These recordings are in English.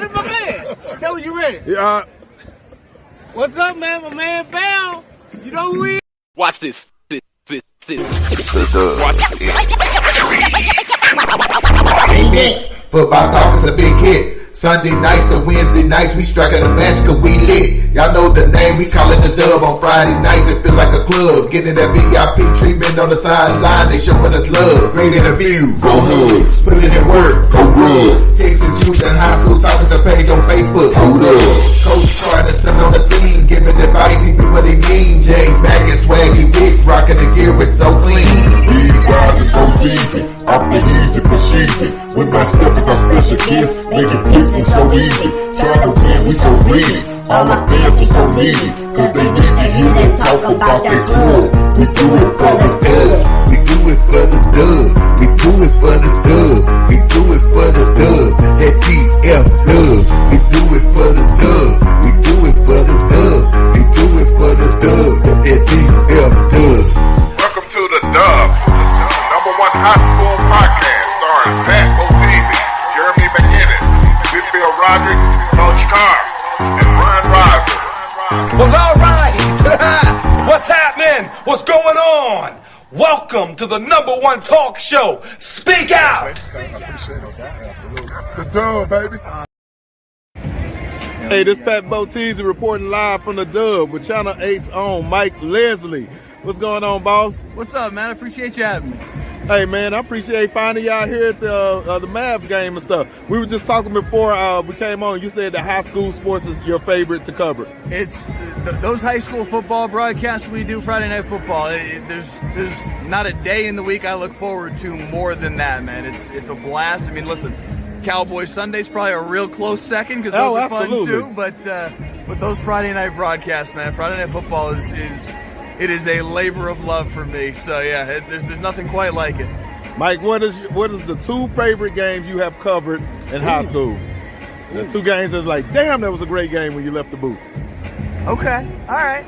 my man. Tell me you ready. Yeah. What's up, man? My man Bell. You know who he is? Watch this. Ain't next. Football talk is a big hit. Sunday nights to Wednesday nights, we striking a match cause we lit. Y'all know the name, we call it the Dub. On Friday nights, it feel like a club. Getting that VIP treatment on the sideline, they showing us love. Great interviews, go Hoods. Put in work, go good. Texas youth and high school talking to page on Facebook, hold up. Coach Carter still on the scene, giving advice, he do what he mean. Jay Mack and Swaggy Wick, rocking the gear, it's so clean. Big guys and go easy, off the easy, push easy. With my steppers, our special kids, making blitzing so easy. Trying to win, we so greedy. All our fans are so needy, cause they need to hear them talk about that club. We do it for the dub. We do it for the dub. We do it for the dub. We do it for the dub. That TF dub. We do it for the dub. We do it for the dub. We do it for the dub. That TF dub. Welcome to the Dub, number one high school podcast starring Pat Botese, Jeremy McInnes, Whitfield Roderick, Coach Carr, and Ron Riser. Well, all right. What's happening? What's going on? Welcome to the number one talk show. Speak out. The Dub, baby. Hey, this Pat Botese reporting live from the Dub with Channel 8's own Mike Leslie. What's going on, boss? What's up, man? I appreciate you having me. Hey, man, I appreciate finding y'all here at the Mavs game and stuff. We were just talking before we came on. You said that high school sports is your favorite to cover. It's those high school football broadcasts we do, Friday Night Football. There's not a day in the week I look forward to more than that, man. It's a blast. I mean, listen, Cowboys Sunday's probably a real close second because those are fun too. But those Friday night broadcasts, man, Friday Night Football is a labor of love for me. So yeah, there's nothing quite like it. Mike, what is the two favorite games you have covered in high school? The two games that's like, damn, that was a great game when you left the booth. Okay, all right,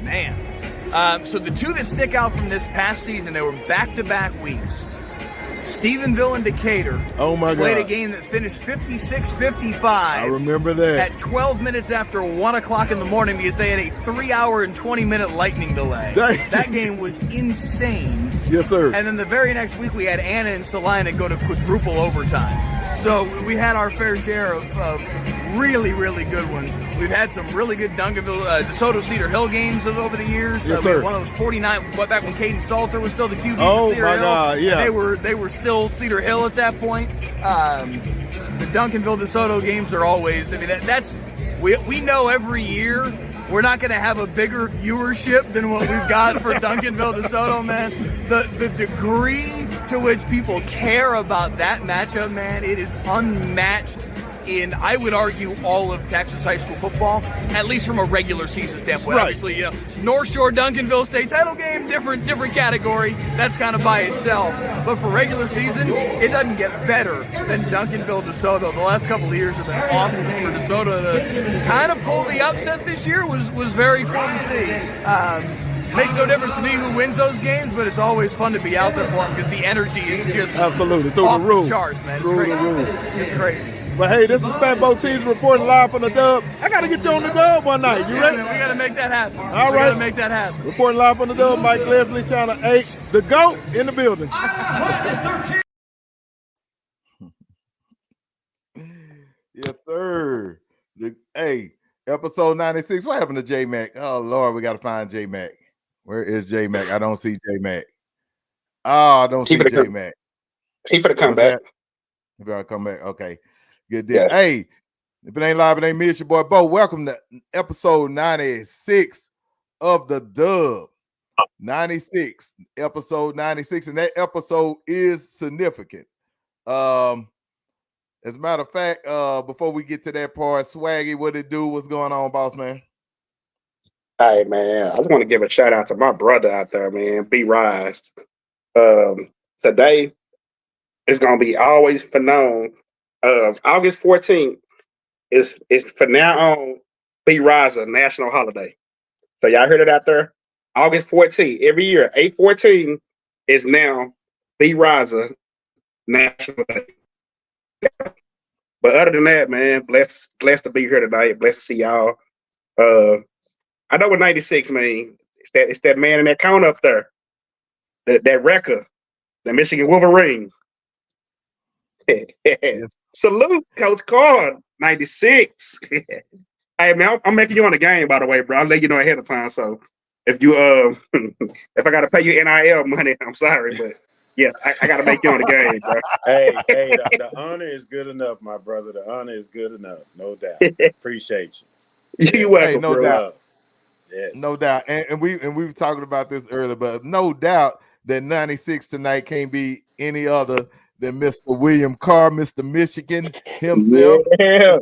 man. So the two that stick out from this past season, they were back-to-back weeks. Stephenville and Decatur played a game that finished 56-55. I remember that. At 12 minutes after 1 o'clock in the morning because they had a 3-hour and 20-minute lightning delay. Dang. That game was insane. Yes, sir. And then the very next week we had Anna and Salina go to quadruple overtime. So we had our fair share of really, really good ones. We've had some really good Duncanville, DeSoto Cedar Hill games over the years. Yes, we had sir. one of those 49, back when Caden Salter was still the QB Oh, for Cedar my Hill. God, yeah. They were still Cedar Hill at that point. The Duncanville DeSoto games are always, I mean, we know every year we're not going to have a bigger viewership than what we've got for Duncanville DeSoto, man. The degree to which people care about that matchup, man, it is unmatched in, I would argue, all of Texas high school football, at least from a regular season standpoint. Right. Obviously, North Shore Duncanville state title game, different category. That's kind of by itself. But for regular season, it doesn't get better than Duncanville DeSoto. The last couple of years have been awesome for DeSoto. To kind of pull the upset this year was very cool to see. Makes no difference to me who wins those games, but it's always fun to be out there for them because the energy is just Absolutely. Through off the roof. the charts, man. It's Through crazy. the roof. It's crazy. But hey, this is Pat Botese reporting live from the Dub. I got to get you on the Dub one night. You Yeah, ready? man, we got to make that happen. All We right. got to make that happen. Reporting live from the Dub, Mike Leslie, Channel 8. The GOAT in the building. Yes, sir. Hey, episode 96. What happened to J Mac? Oh, Lord, we got to find J Mac. Where is J Mac? I don't see J Mac. Oh, I don't see J Mac. He for the comeback. You better come back. Okay. Good deal. Yeah. Hey, if it ain't live, it ain't me. It's your boy Bo. Welcome to episode 96 of the Dub. 96, episode 96, and that episode is significant. As a matter of fact, before we get to that part, Swaggy, what it do? What's going on, boss man? Hey man, I just want to give a shout out to my brother out there, man, B Rise. Today is gonna be always for known. August 14th is for now on B Rise a national holiday. So y'all heard it out there. August 14th, every year, 8/14 is now B Rise National Day. But other than that, man, blessed to be here tonight. Blessed to see y'all. I know what 96 mean. It's that man in that cone up there. That wrecker, the Michigan Wolverine. Yes. Salute, Coach Carr, 96. Hey man, I'm making you on the game, by the way, bro. I'll let you know ahead of time. So if you if I gotta pay you NIL money, I'm sorry, but yeah, I gotta make you on the game, bro. Hey, the honor is good enough, my brother. The honor is good enough, no doubt. Appreciate you. You welcome, Hey, no bro. doubt. Yes. No doubt. And we were talking about this earlier, but no doubt that 96 tonight can't be any other than Mr. William Carr, Mr. Michigan himself. Yeah.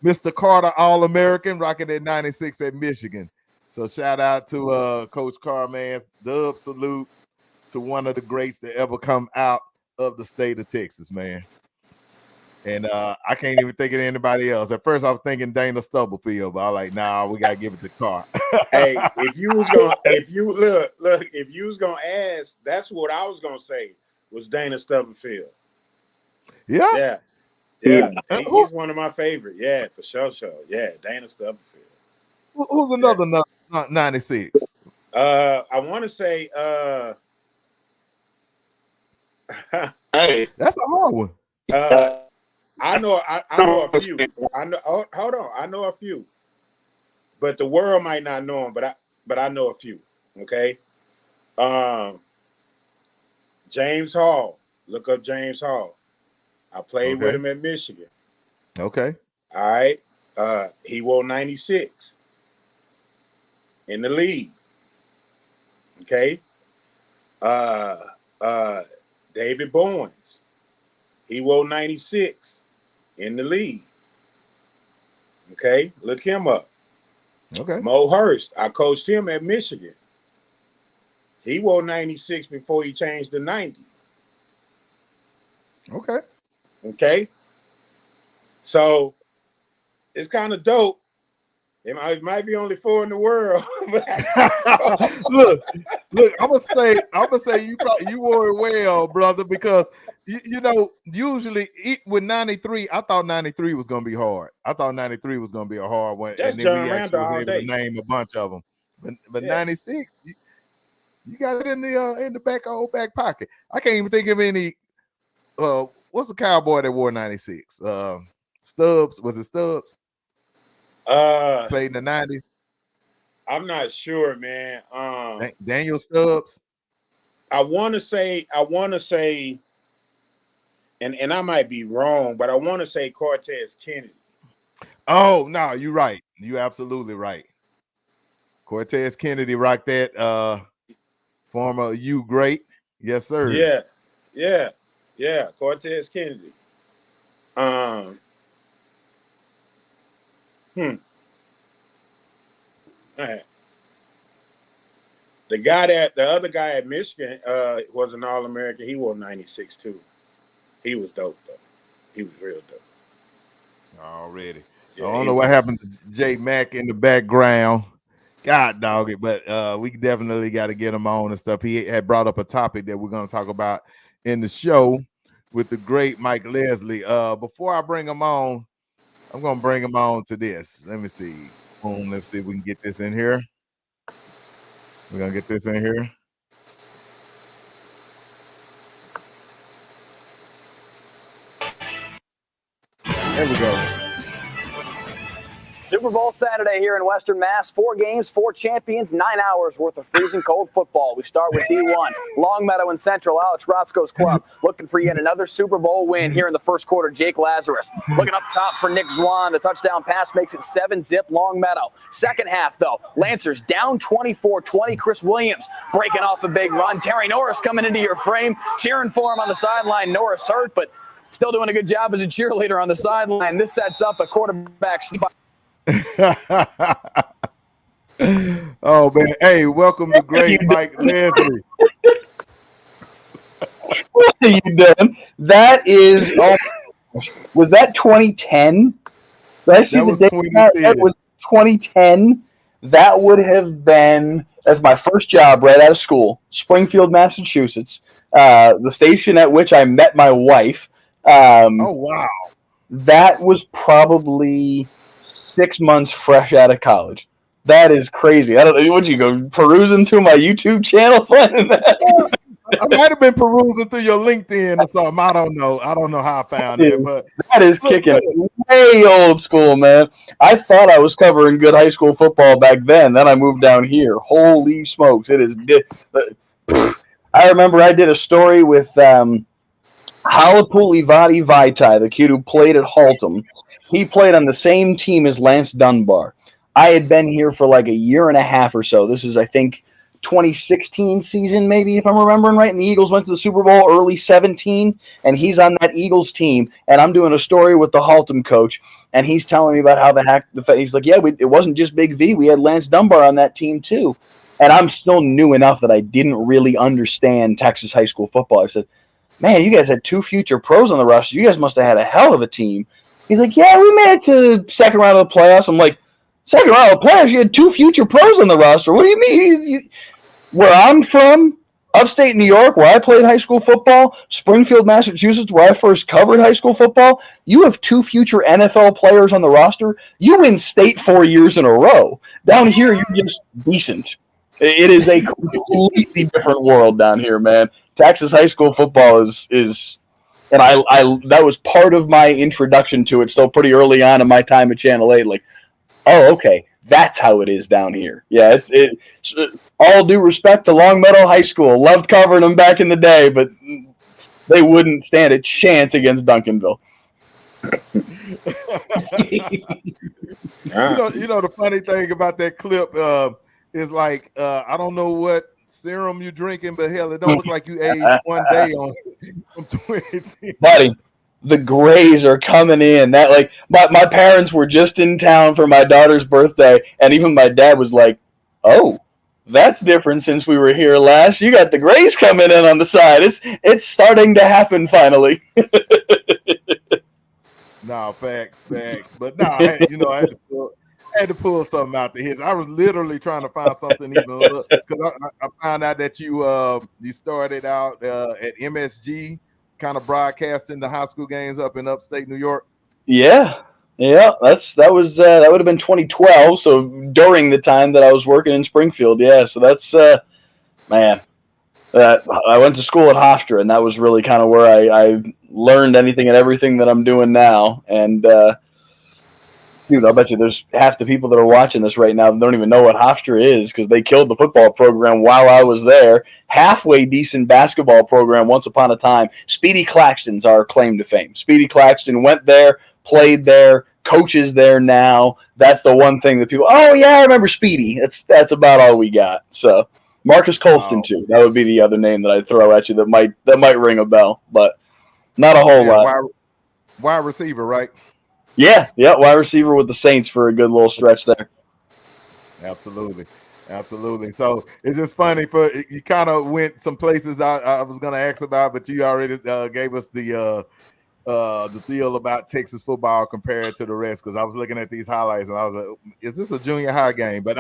Mr. Carter, All-American, rocking at 96 at Michigan. So shout out to Coach Carr, man. Dub salute to one of the greats that ever come out of the state of Texas, man. And I can't even think of anybody else. At first, I was thinking Dana Stubblefield, but I was like, nah, we gotta give it to Carr. Hey, if you was gonna ask, that's what I was gonna say was Dana Stubblefield. Yeah. Yeah. He's one of my favorite. Yeah, for sure. Yeah, Dana Stubblefield. Who's another 96? I want to say Hey, That's a hard one. I know a few. Hold on. I know a few. But the world might not know them, but I know a few. Okay. James Hall. Look up James Hall. I played with him at Michigan. Okay. All right. He wore 96 in the league. Okay. David Bowens. He wore 96 in the league. Okay. Look him up. Okay. Mo Hurst. I coached him at Michigan. He wore 96 before he changed to 90. Okay. Okay. So it's kind of dope. It might be only 4 in the world. look, I'm gonna say you wore it well, brother, because you know, usually with 93, I thought 93 was gonna be hard. I thought 93 was gonna be a hard one. That's and then John we actually was Randall able to name a bunch of them. But Yeah. 96, you got it in the back pocket. I can't even think of any what's the cowboy that wore 96? Stubbs, was it Stubbs? Played in the 90s. I'm not sure, man. Daniel Stubbs. I want to say, and I might be wrong, but I want to say Cortez Kennedy. Oh no, you're right. You absolutely right. Cortez Kennedy rocked that. Former U great, yes sir. Yeah. Cortez Kennedy. All right. The other guy at Michigan was an All-American. He wore 96 too. He was dope though. He was real dope. Already. Yeah, I don't know what happened to Jay Mack in the background. God dog it, but we definitely got to get him on and stuff. He had brought up a topic that we're going to talk about in the show with the great Mike Leslie. Before I bring him on, I'm going to bring him on to this. Let me see. Boom. Let's see if we can get this in here. We're going to get this in here. There we go. Super Bowl Saturday here in Western Mass. 4 games, 4 champions, 9 hours worth of freezing cold football. We start with D1, Longmeadow and Central, Alex Roscoe's club, looking for yet another Super Bowl win here in the first quarter. Jake Lazarus looking up top for Nick Zwan. The touchdown pass makes it 7-zip Longmeadow. Second half, though, Lancers down 24-20. Chris Williams breaking off a big run. Terry Norris coming into your frame, cheering for him on the sideline. Norris hurt, but still doing a good job as a cheerleader on the sideline. This sets up a quarterback spot. Oh man, hey, welcome to great Mike Leslie. What are you doing? That is, was that 2010? Did I see That the was date? 2010. That was 2010. That would have been, that's my first job right out of school, Springfield, Massachusetts, the station at which I met my wife. Oh wow. that was probably 6 months fresh out of college. That is crazy. I don't know. Would you go perusing through my YouTube channel finding that? I might have been perusing through your LinkedIn or something. I don't know. I don't know how I found it, but that is kicking it way old school, man. I thought I was covering good high school football back then. Then I moved down here. Holy smokes! It is. I remember I did a story with Halapuli Vati Vaitai, the kid who played at Haltom. He played on the same team as Lance Dunbar. I had been here for like a year and a half or so. This is, I think, 2016 season, maybe, if I'm remembering right. And the Eagles went to the Super Bowl early 17, and he's on that Eagles team. And I'm doing a story with the Haltom coach, and he's telling me about how he's like, yeah, it wasn't just Big V. We had Lance Dunbar on that team too. And I'm still new enough that I didn't really understand Texas high school football. I said, man, you guys had 2 future pros on the roster. You guys must have had a hell of a team. He's like, yeah, we made it to the second round of the playoffs. I'm like, second round of the playoffs? You had 2 future pros on the roster. What do you mean? Where I'm from, upstate New York, where I played high school football, Springfield, Massachusetts, where I first covered high school football, you have 2 future NFL players on the roster. You win state 4 years in a row. Down here, you're just decent. It is a completely different world down here, man. Texas high school football is and I that was part of my introduction to it still pretty early on in my time at Channel 8. Like, oh, okay, that's how it is down here. Yeah, it's all due respect to Long Meadow High School. Loved covering them back in the day, but they wouldn't stand a chance against Duncanville. You know the funny thing about that clip is like I don't know what serum you're drinking, but hell, it don't look like you aged one day on 2010. Buddy, the grays are coming in. That like my parents were just in town for my daughter's birthday, and even my dad was like, "Oh, that's different since we were here last. You got the grays coming in on the side. It's starting to happen finally." No, facts. But no, I had to pull something out the hits. I was literally trying to find something even because I found out that you started out at MSG, kind of broadcasting the high school games up in upstate New York. Yeah, that would have been 2012. So during the time that I was working in Springfield, yeah. So that's man. I went to school at Hofstra, and that was really kind of where I learned anything and everything that I'm doing now. And dude, I'll bet you there's half the people that are watching this right now that don't even know what Hofstra is because they killed the football program while I was there. Halfway decent basketball program once upon a time. Speedy Claxton's our claim to fame. Speedy Claxton went there, played there, coaches there now. That's the one thing that people, oh, yeah, I remember Speedy. That's about all we got. So Marcus Colston, too. That would be the other name that I'd throw at you that might ring a bell, but not a whole lot. Wide receiver, right? Yeah, wide receiver with the Saints for a good little stretch there. Absolutely. So it's just funny you kind of went some places I was going to ask about, but you already gave us the deal about Texas football compared to the rest because I was looking at these highlights and I was like, is this a junior high game? But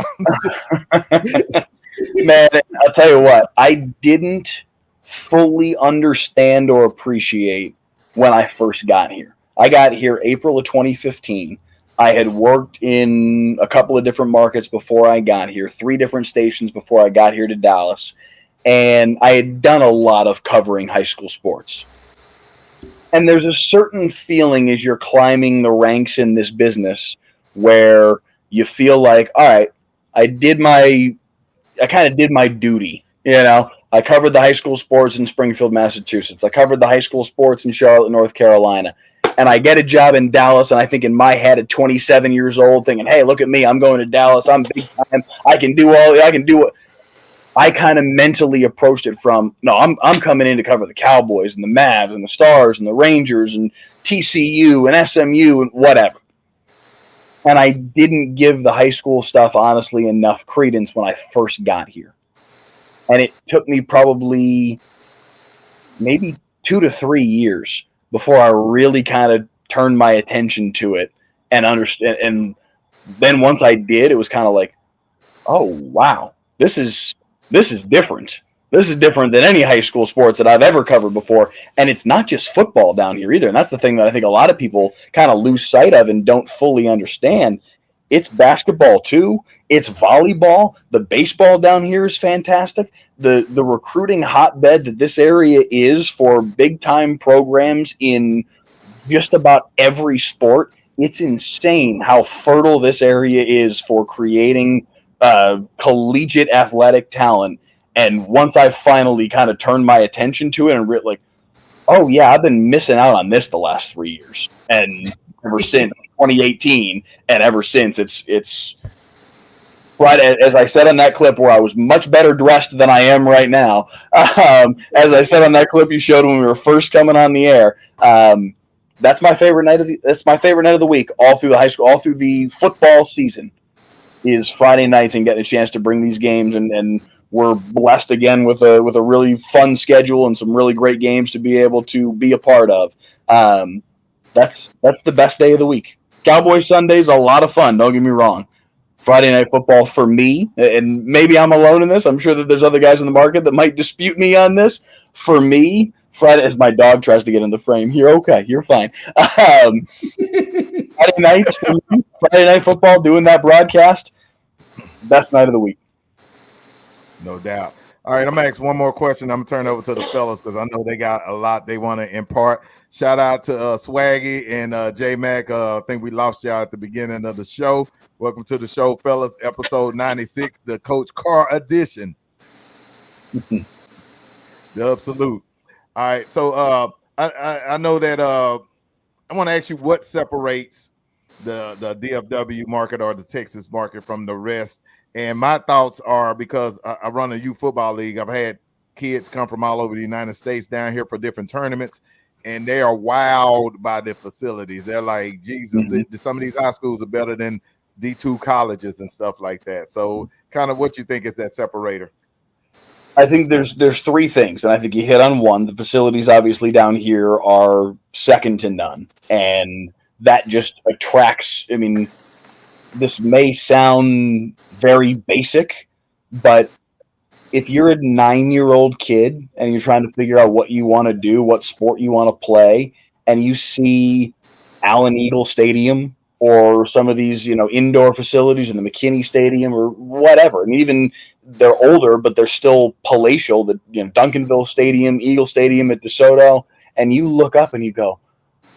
man, I'll tell you what, I didn't fully understand or appreciate when I first got here. I got here April of 2015. I had worked in a couple of different markets before I got here, 3 different stations before I got here to Dallas, and I had done a lot of covering high school sports. And there's a certain feeling as you're climbing the ranks in this business where you feel like, all right, I kind of did my duty, you know. I covered the high school sports in Springfield, Massachusetts. I covered the high school sports in Charlotte, North Carolina. And I get a job in Dallas, and I think in my head at 27 years old, thinking, hey, look at me. I'm going to Dallas. I'm big time. I can do what I kind of mentally approached it from, no, I'm coming in to cover the Cowboys and the Mavs and the Stars and the Rangers and TCU and SMU and whatever. And I didn't give the high school stuff, honestly, enough credence when I first got here. And it took me probably maybe 2 to 3 years before I really kind of turned my attention to it and understand. And then once I did, it was kind of like, oh, wow, this is different. This is different than any high school sports that I've ever covered before. And it's not just football down here either. And that's the thing that I think a lot of people kind of lose sight of and don't fully understand. It's basketball too. It's volleyball. The baseball down here is fantastic. The recruiting hotbed that this area is for big time programs in just about every sport. It's insane how fertile this area is for creating collegiate athletic talent. And once I finally kind of turned my attention to it and like, oh yeah, I've been missing out on this the last 3 years, and ever since 2018, and ever since it's right as I said on that clip where I was much better dressed than I am right now. As I said on that clip you showed when we were first coming on the air. That's my favorite night of the week, all through the high school, all through the football season, is Friday nights and getting a chance to bring these games and we're blessed again with a really fun schedule and some really great games to be able to be a part of. That's the best day of the week. Cowboy Sunday's a lot of fun, don't get me wrong. Friday night football for me, and maybe I'm alone in this. I'm sure that there's other guys in the market that might dispute me on this. For me, Friday, as my dog tries to get in the frame. You're okay. You're fine. Friday nights for me, Friday night football, doing that broadcast, best night of the week. No doubt. All right, I'm going to ask one more question. I'm going to turn it over to the fellas because I know they got a lot they want to impart. Shout out to Swaggy and J-Mac. I think we lost y'all at the beginning of the show. Welcome to the show, fellas. Episode 96, the Coach Carr edition. The absolute. All right, so I know that I want to ask you what separates the DFW market or the Texas market from the rest. And my thoughts are, because I run a youth football league, I've had kids come from all over the United States down here for different tournaments, and they are wowed by the facilities. They're like, Jesus, some of these high schools are better than D2 colleges and stuff like that. So kind of what you think is that separator? I think there's three things, and I think you hit on one. The facilities obviously down here are second to none, and that just attracts, I mean, this may sound very basic, but if you're a 9-year-old kid and you're trying to figure out what you want to do, what sport you want to play, and you see Allen Eagle Stadium or some of these, indoor facilities in the McKinney Stadium or whatever, and even they're older, but they're still palatial, the Duncanville Stadium, Eagle Stadium at DeSoto, and you look up and you go,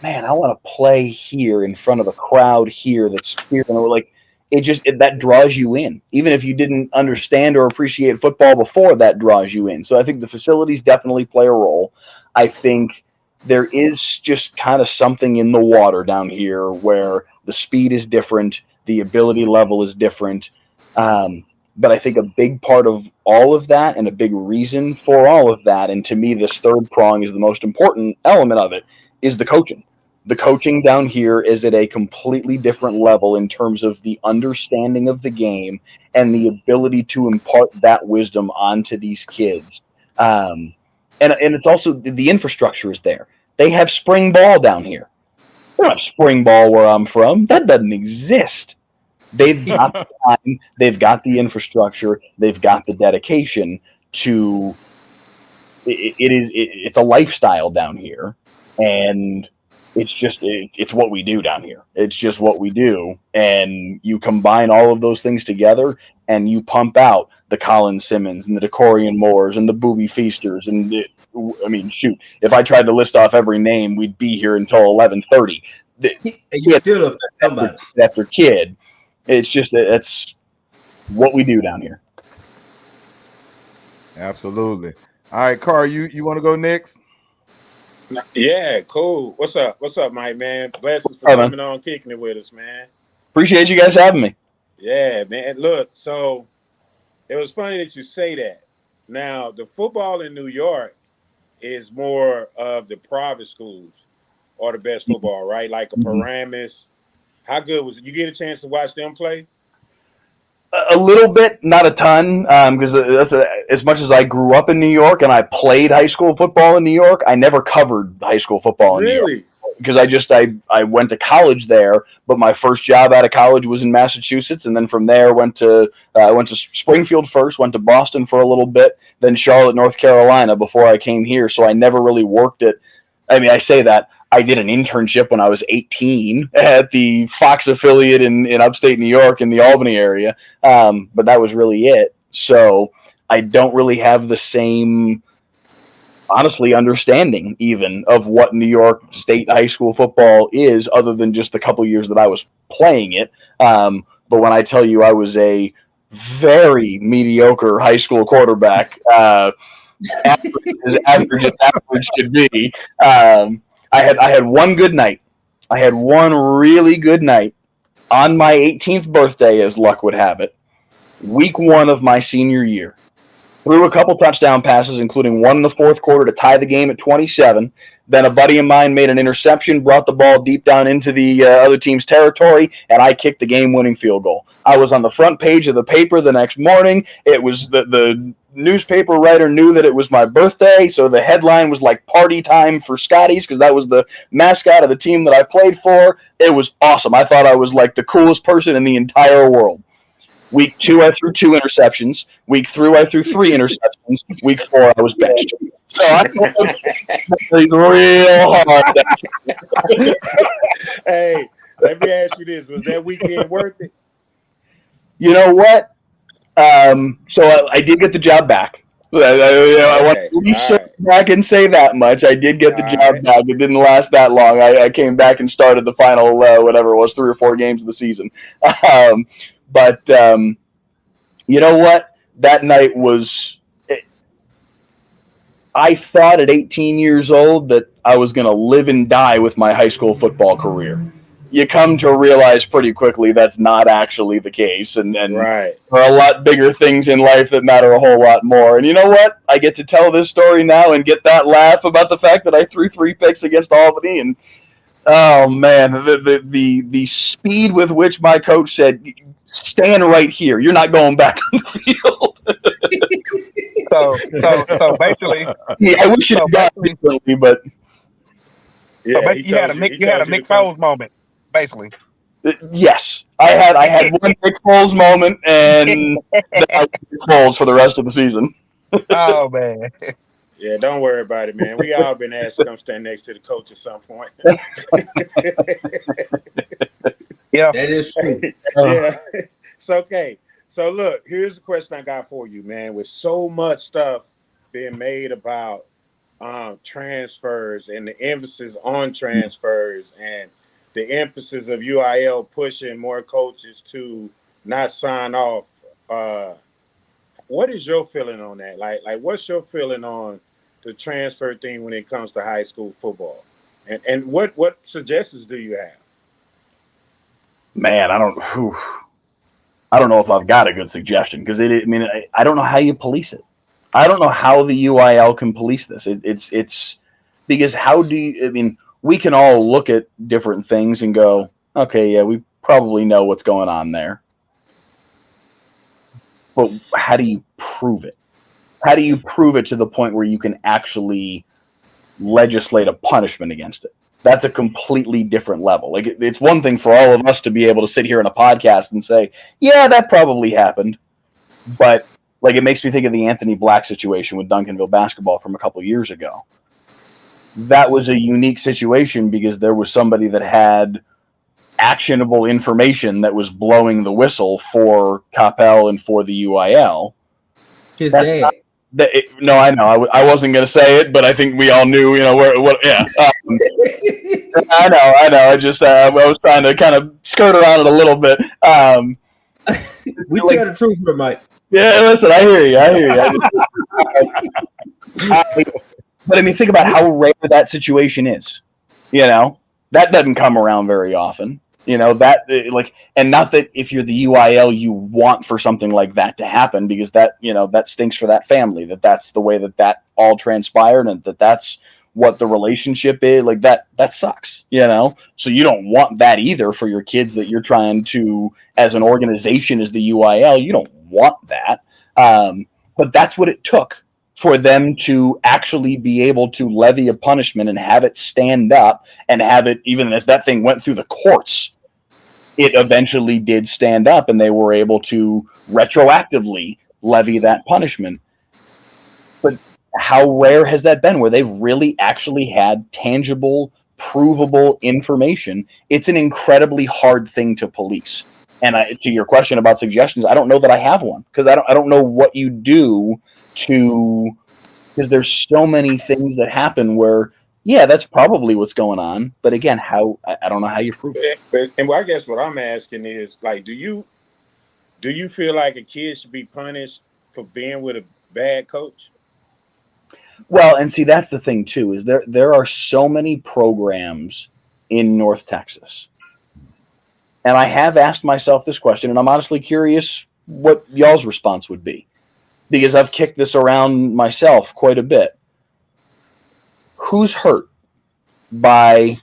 man, I want to play here in front of a crowd here that's cheering. Or like, that draws you in. Even if you didn't understand or appreciate football before, that draws you in. So I think the facilities definitely play a role. I think there is just kind of something in the water down here where the speed is different, the ability level is different. But I think a big part of all of that and a big reason for all of that, and to me this third prong is the most important element of it, is the coaching. The coaching down here is at a completely different level in terms of the understanding of the game and the ability to impart that wisdom onto these kids. And it's also the infrastructure is there. They have spring ball down here. They don't have spring ball where I'm from. That doesn't exist. They've got the time, they've got the infrastructure, they've got the dedication to it's a lifestyle down here, and it's what we do down here. It's just what we do, and you combine all of those things together and you pump out the Colin Simmons and the DeCorian Moores and the Booby Feasters, and if I tried to list off every name, we'd be here until 11:30. You still don't somebody after kid. It's just that's what we do down here. Absolutely. All right, Carr, you want to go next? Yeah, cool. What's up, Mike, man? Blessings for coming on, kicking it with us, man. Appreciate you guys having me. Yeah, man. Look, so it was funny that you say that. Now, the football in New York is more of the private schools or the best football, right? Like a Paramus. How good was it? You get a chance to watch them play? A little bit, not a ton, because as much as I grew up in New York and I played high school football in New York, I never covered high school football in New York. because I went to college there, but my first job out of college was in Massachusetts, and then from there went to Springfield first, went to Boston for a little bit, then Charlotte, North Carolina before I came here. So I never really worked at. I mean, I say that I did an internship when I was 18 at the Fox affiliate in upstate New York in the Albany area, but that was really it. So I don't really have the same, honestly, understanding even of what New York State high school football is, other than just the couple years that I was playing it. But when I tell you I was a very mediocre high school quarterback, average could be. I had one good night. I had one really good night on my 18th birthday, as luck would have it. Week 1 of my senior year. Threw a couple touchdown passes, including one in the fourth quarter to tie the game at 27. Then a buddy of mine made an interception, brought the ball deep down into the other team's territory, and I kicked the game-winning field goal. I was on the front page of the paper the next morning. It was the newspaper writer knew that it was my birthday, so the headline was like "Party Time for Scotties" because that was the mascot of the team that I played for. It was awesome. I thought I was like the coolest person in the entire world. Week 2, I threw 2 interceptions. Week 3, I threw 3 interceptions. Week 4, I was benched. So I played real hard. Hey, let me ask you this: was that weekend worth it? You know what? So I did get the job back. I want to at least circle back and say that much. I did get the job back. It didn't last that long. I came back and started the final, whatever it was, 3 or 4 games of the season. But you know what? That night was. I thought at 18 years old that I was going to live and die with my high school football career. You come to realize pretty quickly that's not actually the case, and right. There are a lot bigger things in life that matter a whole lot more. And you know what? I get to tell this story now and get that laugh about the fact that I threw 3 picks against Albany, and oh man, the speed with which my coach said, "Stand right here. You're not going back on the field." So basically, yeah, I wish it had gone differently, but yeah, so you had a Nick Foles moment, basically. Yes, I had one Nick Foles moment, and then I was Nick Foles for the rest of the season. Oh man. Yeah, don't worry about it, man. We all been asked to come stand next to the coach at some point. Yeah, that is true. Yeah, it's okay. So look, here's the question I got for you, man. With so much stuff being made about transfers and the emphasis on transfers and the emphasis of UIL pushing more coaches to not sign off, what is your feeling on that? Like what's your feeling on the transfer thing when it comes to high school football? And what suggestions do you have? Man, I don't know if I've got a good suggestion because I don't know how you police it. I don't know how the UIL can police this. It's because how do you? We can all look at different things and go, okay, yeah, we probably know what's going on there. But how do you prove it? How do you prove it to the point where you can actually legislate a punishment against it? That's a completely different level. Like it's one thing for all of us to be able to sit here in a podcast and say, yeah, that probably happened. But like it makes me think of the Anthony Black situation with Duncanville basketball from a couple of years ago. That was a unique situation because there was somebody that had actionable information that was blowing the whistle for Coppell and for the UIL. His dad. No, I know. I wasn't going to say it, but I think we all knew, what. Yeah. I know. I was trying to kind of skirt around it a little bit. We tell the truth here, Mike. Yeah, listen, I hear you. But think about how rare that situation is. That doesn't come around very often. And not that if you're the UIL, you want for something like that to happen because that stinks for that family, that's the way that all transpired and that's what the relationship is. Like that sucks, so you don't want that either for your kids that you're trying to, as an organization, as the UIL, you don't want that. But that's what it took for them to actually be able to levy a punishment and have it stand up and have it, even as that thing went through the courts, it eventually did stand up and they were able to retroactively levy that punishment. But how rare has that been where they've really actually had tangible, provable information? It's an incredibly hard thing to police. And to your question about suggestions, I don't know that I have one, because I don't know what you do to, because there's so many things that happen where, yeah, that's probably what's going on. But again, how, I don't know how you prove it. And I guess what I'm asking is, like, do you feel like a kid should be punished for being with a bad coach? Well, and see, that's the thing too, is there are so many programs in North Texas. And I have asked myself this question, and I'm honestly curious what y'all's response would be, because I've kicked this around myself quite a bit. Who's hurt by,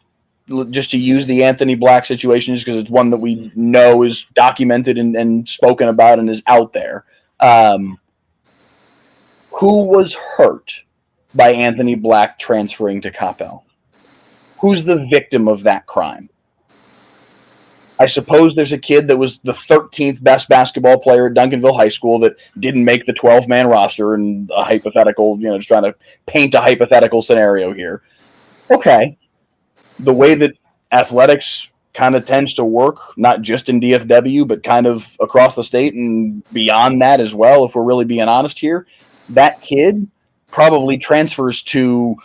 just to use the Anthony Black situation, just because it's one that we know is documented and spoken about and is out there. Who was hurt by Anthony Black transferring to Coppell? Who's the victim of that crime? I suppose there's a kid that was the 13th best basketball player at Duncanville High School that didn't make the 12-man roster, and a hypothetical, just trying to paint a hypothetical scenario here. Okay. The way that athletics kind of tends to work, not just in DFW, but kind of across the state and beyond that as well, if we're really being honest here, that kid probably transfers to,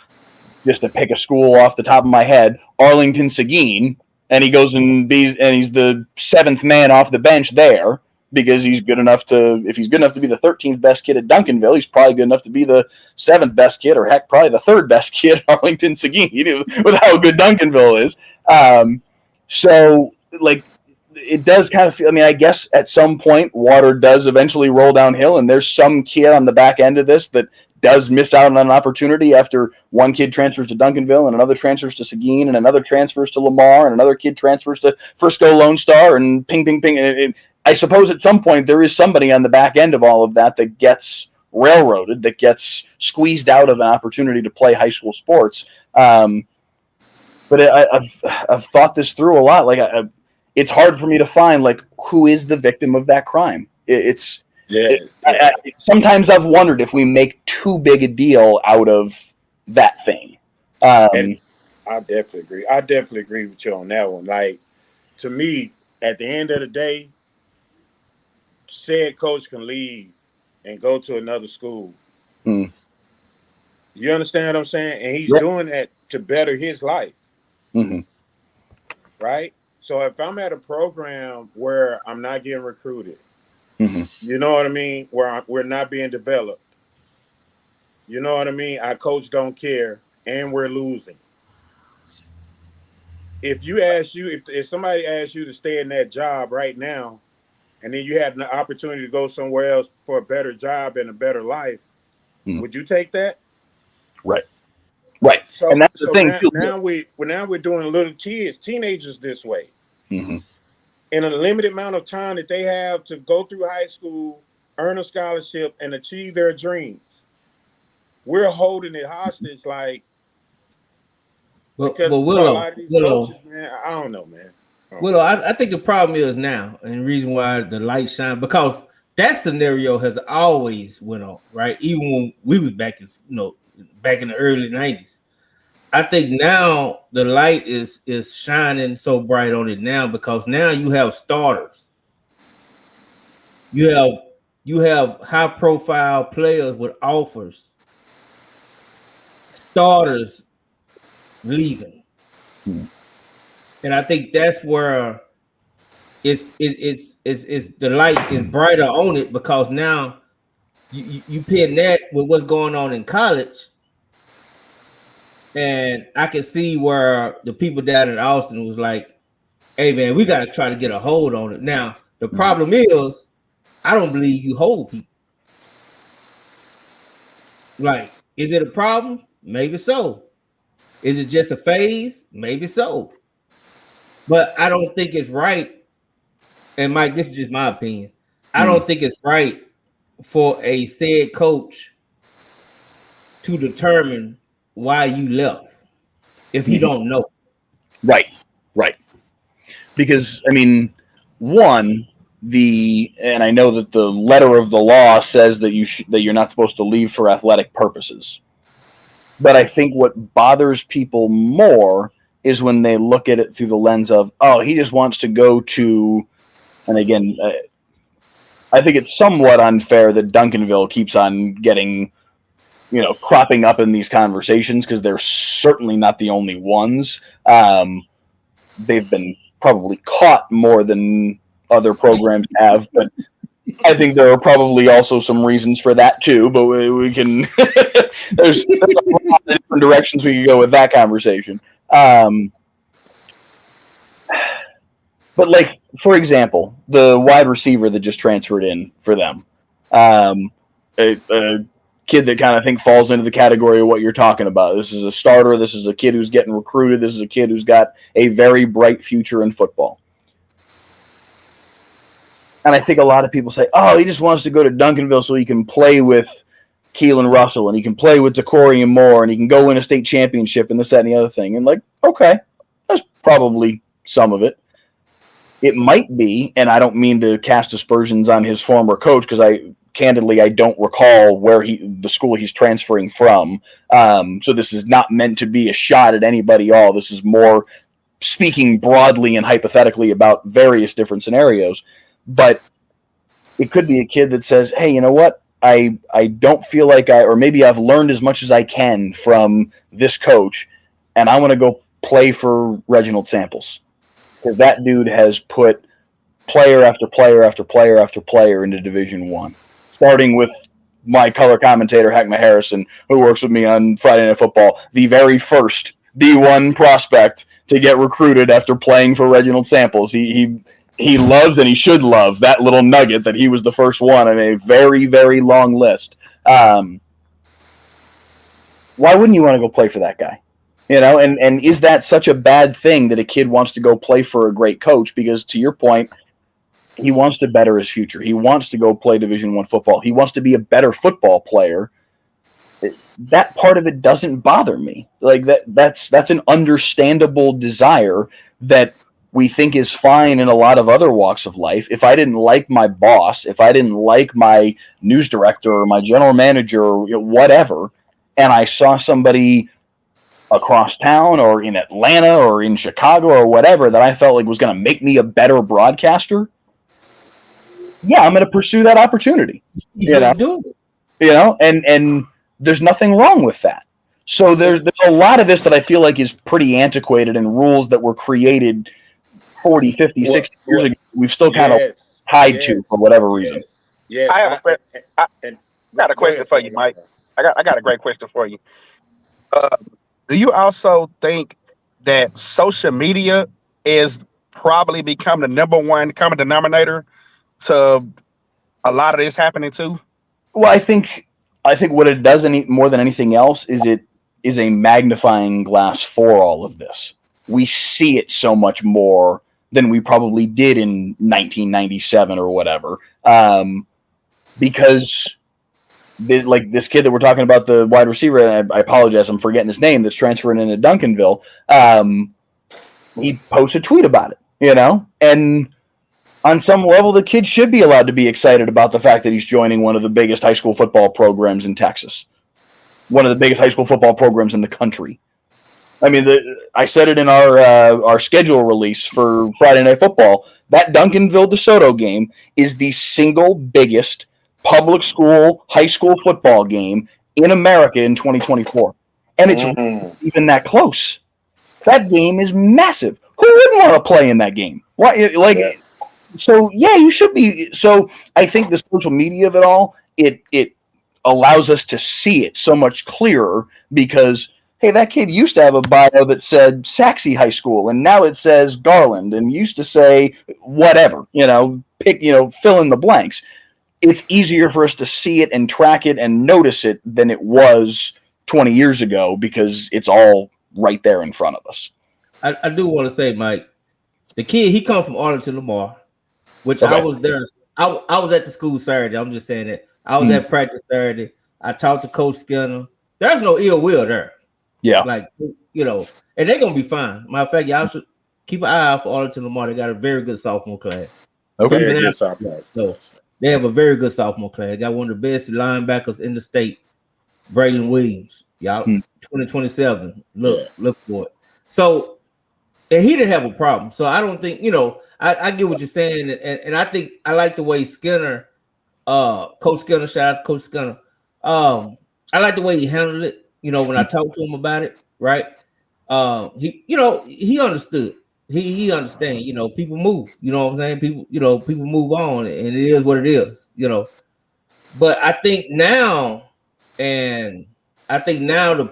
just to pick a school off the top of my head, Arlington Seguin, and he goes and he's the 7th man off the bench there because he's good enough to, if he's good enough to be the 13th best kid at Duncanville, he's probably good enough to be the 7th best kid, or heck, probably the 3rd best kid at Arlington Seguin, with how good Duncanville is. So, like, it does kind of feel, I mean, I guess at some point water does eventually roll downhill, and there's some kid on the back end of this that does miss out on an opportunity after one kid transfers to Duncanville and another transfers to Seguin and another transfers to Lamar and another kid transfers to Frisco Lone Star and ping. And I suppose at some point there is somebody on the back end of all of that that gets railroaded, that gets squeezed out of an opportunity to play high school sports. But I've thought this through a lot. Like, it's hard for me to find, like, who is the victim of that crime. Sometimes I've wondered if we make too big a deal out of that thing. And I definitely agree with you on that one. Like, to me, at the end of the day, said coach can leave and go to another school. You understand what I'm saying? And he's doing that to better his life. Right? So if I'm at a program where I'm not getting recruited, you know what I mean? Where we're not being developed. You know what I mean? Our coach don't care, and we're losing. If somebody asks you to stay in that job right now, and then you had an opportunity to go somewhere else for a better job and a better life, would you take that? Right. So, and that's the thing. Now we're doing little kids, teenagers this way. In a limited amount of time that they have to go through high school, earn a scholarship, and achieve their dreams, we're holding it hostage. Like, because Willow, a lot of these coaches, man, I don't know, man. Willow, I think the problem is now, and the reason why the light shine, because that scenario has always went on, right? Even when we was back in the early 90s. I think now the light is shining so bright on it now, because now you have starters. You have high profile players with offers. Starters leaving. And I think that's where it's the light is brighter on it, because now you pin that with what's going on in college. And I can see where the people down in Austin was like, hey, man, we got to try to get a hold on it. Now, the problem is, I don't believe you hold people. Like, is it a problem? Maybe so. Is it just a phase? Maybe so. But I don't think it's right. And Mike, this is just my opinion. I don't think it's right for a said coach to determine why you left if he don't know. Right. Because I mean, and I know that the letter of the law says that you're not supposed to leave for athletic purposes. But I think what bothers people more is when they look at it through the lens of, oh, he just wants to go to, and again, I think it's somewhat unfair that Duncanville keeps on getting, cropping up in these conversations because they're certainly not the only ones. They've been probably caught more than other programs have, but I think there are probably also some reasons for that too. But we can there's a lot of different directions we could go with that conversation. But like, for example, the wide receiver that just transferred in for them, a kid that kind of falls into the category of what you're talking about. This is a starter. This is a kid who's getting recruited. This is a kid who's got a very bright future in football. And I think a lot of people say, oh, he just wants to go to Duncanville so he can play with Keelan Russell and he can play with DeCorian Moore and he can go win a state championship and this, that, and the other thing. And like, okay, that's probably some of it. It might be, and I don't mean to cast aspersions on his former coach because I don't recall where the school he's transferring from. So this is not meant to be a shot at anybody all. This is more speaking broadly and hypothetically about various different scenarios. But it could be a kid that says, hey, you know what? I don't feel like or maybe I've learned as much as I can from this coach, and I want to go play for Reginald Samples. Because that dude has put player after player after player after player into Division I. Starting with my color commentator, Heckma Harrison, who works with me on Friday Night Football, the very first D1 prospect to get recruited after playing for Reginald Samples. He loves and he should love that little nugget that he was the first one on a very, very long list. Why wouldn't you want to go play for that guy? And is that such a bad thing that a kid wants to go play for a great coach? Because to your point, he wants to better his future. He wants to go play Division I football. He wants to be a better football player. That part of it doesn't bother me. Like that's an understandable desire that we think is fine in a lot of other walks of life. If I didn't like my boss, if I didn't like my news director or my general manager or whatever, and I saw somebody across town or in Atlanta or in Chicago or whatever that I felt like was going to make me a better broadcaster, yeah, I'm going to pursue that opportunity. And there's nothing wrong with that. So there's a lot of this that I feel like is pretty antiquated and rules that were created 40, 50, 60 years ago. We've still kind of tied to for whatever reason. Yeah, I got a question for you, Mike. I got a great question for you. Do you also think that social media is probably become the number one common denominator to a lot of this happening too? Well, I think what it does more than anything else is it is a magnifying glass for all of this. We see it so much more than we probably did in 1997 or whatever, because like this kid that we're talking about, the wide receiver, and I apologize, I'm forgetting his name, that's transferring into Duncanville. He posted a tweet about it, and on some level, the kid should be allowed to be excited about the fact that he's joining one of the biggest high school football programs in Texas, one of the biggest high school football programs in the country. I mean, I said it in our schedule release for Friday Night Football. That Duncanville DeSoto game is the single biggest public school high school football game in America in 2024, and it's even that close. That game is massive. Who wouldn't want to play in that game? Why? So yeah, you should be. So I think the social media of it all, it allows us to see it so much clearer because, hey, that kid used to have a bio that said Saxe High School, and now it says Garland, and used to say whatever, fill in the blanks. It's easier for us to see it and track it and notice it than it was 20 years ago because it's all right there in front of us. I do want to say, Mike, the kid, he comes from Arlington Lamar, which Okay. I was there. I was at the school Saturday. I'm just saying that. I was at practice Saturday. I talked to Coach Skinner. there's no ill will there. Yeah. Like, you know, and they're gonna be fine. Matter of fact, y'all should keep an eye out for Arlington Lamar. They got a very good sophomore class. Okay. Very good sophomore. So they have a very good sophomore class. They got one of the best linebackers in the state, Braylon Williams. Y'all 2027. Look for it. So, and he didn't have a problem. So I don't think, you know, I get what you're saying, and I think I like the way Skinner, Coach Skinner, shout out to Coach Skinner. I like the way he handled it. You know, when I talked to him about it, right? He, you know, he understood. He understand. You know, people move. You know what I'm saying? People move on, and it is what it is. You know, but I think now the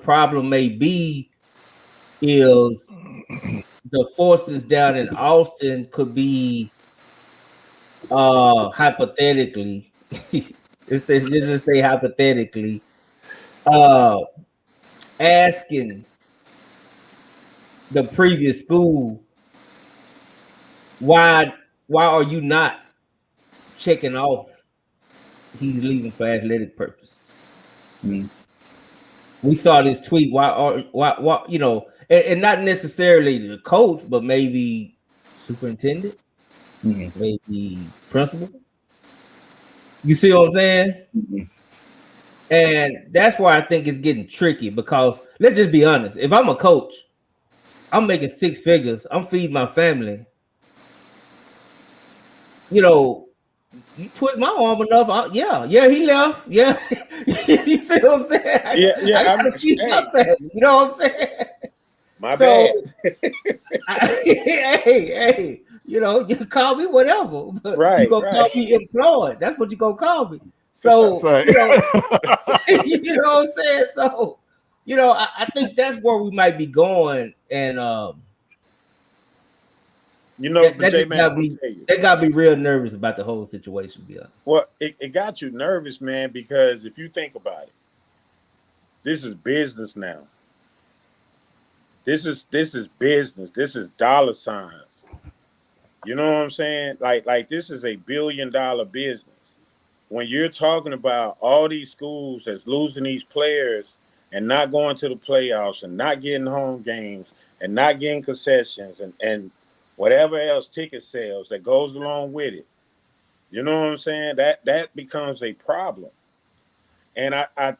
problem may be is the forces down in Austin could be hypothetically. Let's just say hypothetically. Asking the previous school, why are you not checking off he's leaving for athletic purposes? We saw this tweet. Why you know, and not necessarily the coach, but maybe superintendent, maybe principal. You see what I'm saying? And that's why I think it's getting tricky, because let's just be honest. If I'm a coach, I'm making 6 figures. I'm feeding my family. You know, you twist my arm enough. Yeah, he left. Yeah, you see what I'm saying? I gotta feed my family. You know what I'm saying? My bad. Hey, you know, you can call me whatever, but you're gonna call me employed. That's what you're gonna call me. So, you know, you know what I'm saying? So, you know, I think that's where we might be going, and you know, they gotta be real nervous about the whole situation. To be honest. Well, it got you nervous, man, because if you think about it, this is business now. This is business. This is dollar signs. You know what I'm saying? Like this is $1 billion business. When you're talking about all these schools that's losing these players and not going to the playoffs and not getting home games and not getting concessions and whatever else, ticket sales that goes along with it, you know what I'm saying? That becomes a problem. And I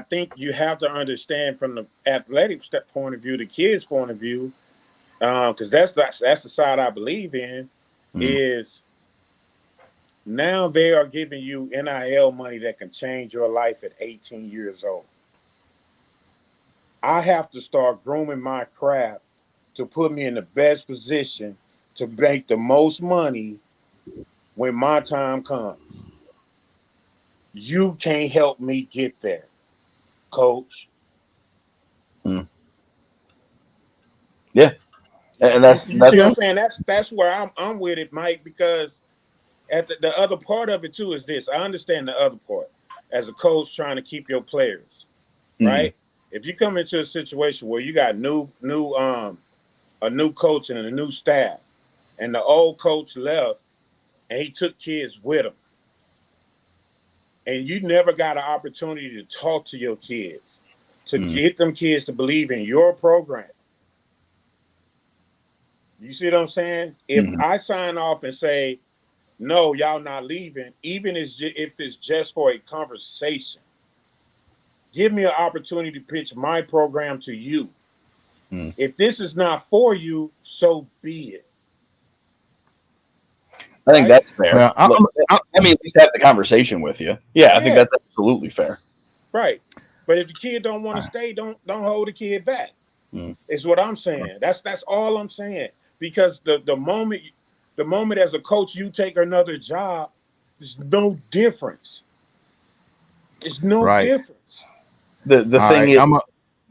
think you have to understand from the athletic point of view, the kids' point of view, because that's the side I believe in, is now they are giving you NIL money that can change your life at 18 years old. I have to start grooming my craft to put me in the best position to make the most money when my time comes. You can't help me get there, coach. Yeah. And that's you know what I'm saying. That's where I'm with it, Mike, because at the other part of it too is this. I understand the other part as a coach trying to keep your players, right? If you come into a situation where you got a new coach and a new staff, and the old coach left and he took kids with him, and you never got an opportunity to talk to your kids, to get them kids to believe in your program. You see what I'm saying? If I sign off and say, no, y'all not leaving, even if it's just for a conversation, give me an opportunity to pitch my program to you. If this is not for you, so be it. I think that's fair. Let me at least have the conversation with you. Yeah, I think that's absolutely fair. Right. But if the kid don't want to stay, don't hold the kid back. Is what I'm saying. That's all I'm saying. Because the moment as a coach you take another job, there's no difference. It's no difference. The thing is,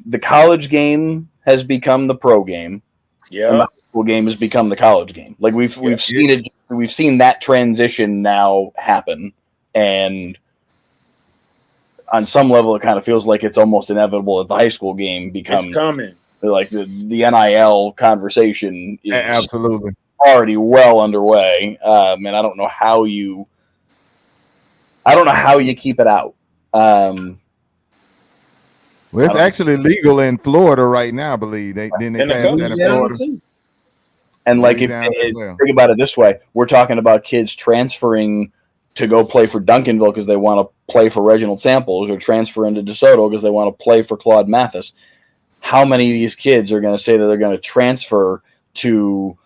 the college game has become the pro game. Yeah. And the high school game has become the college game. Like we've seen it. We've seen that transition now happen, and on some level, it kind of feels like it's almost inevitable that the high school game becomes it's coming. Like the NIL conversation is absolutely already well underway, and I don't know how you keep it out. Well, it's actually legal in Florida right now, I believe. They passed that in Florida. And like, if think about it this way, we're talking about kids transferring to go play for Duncanville because they want to play for Reginald Samples, or transfer into DeSoto because they want to play for Claude Mathis. How many of these kids are going to say that they're going to transfer to,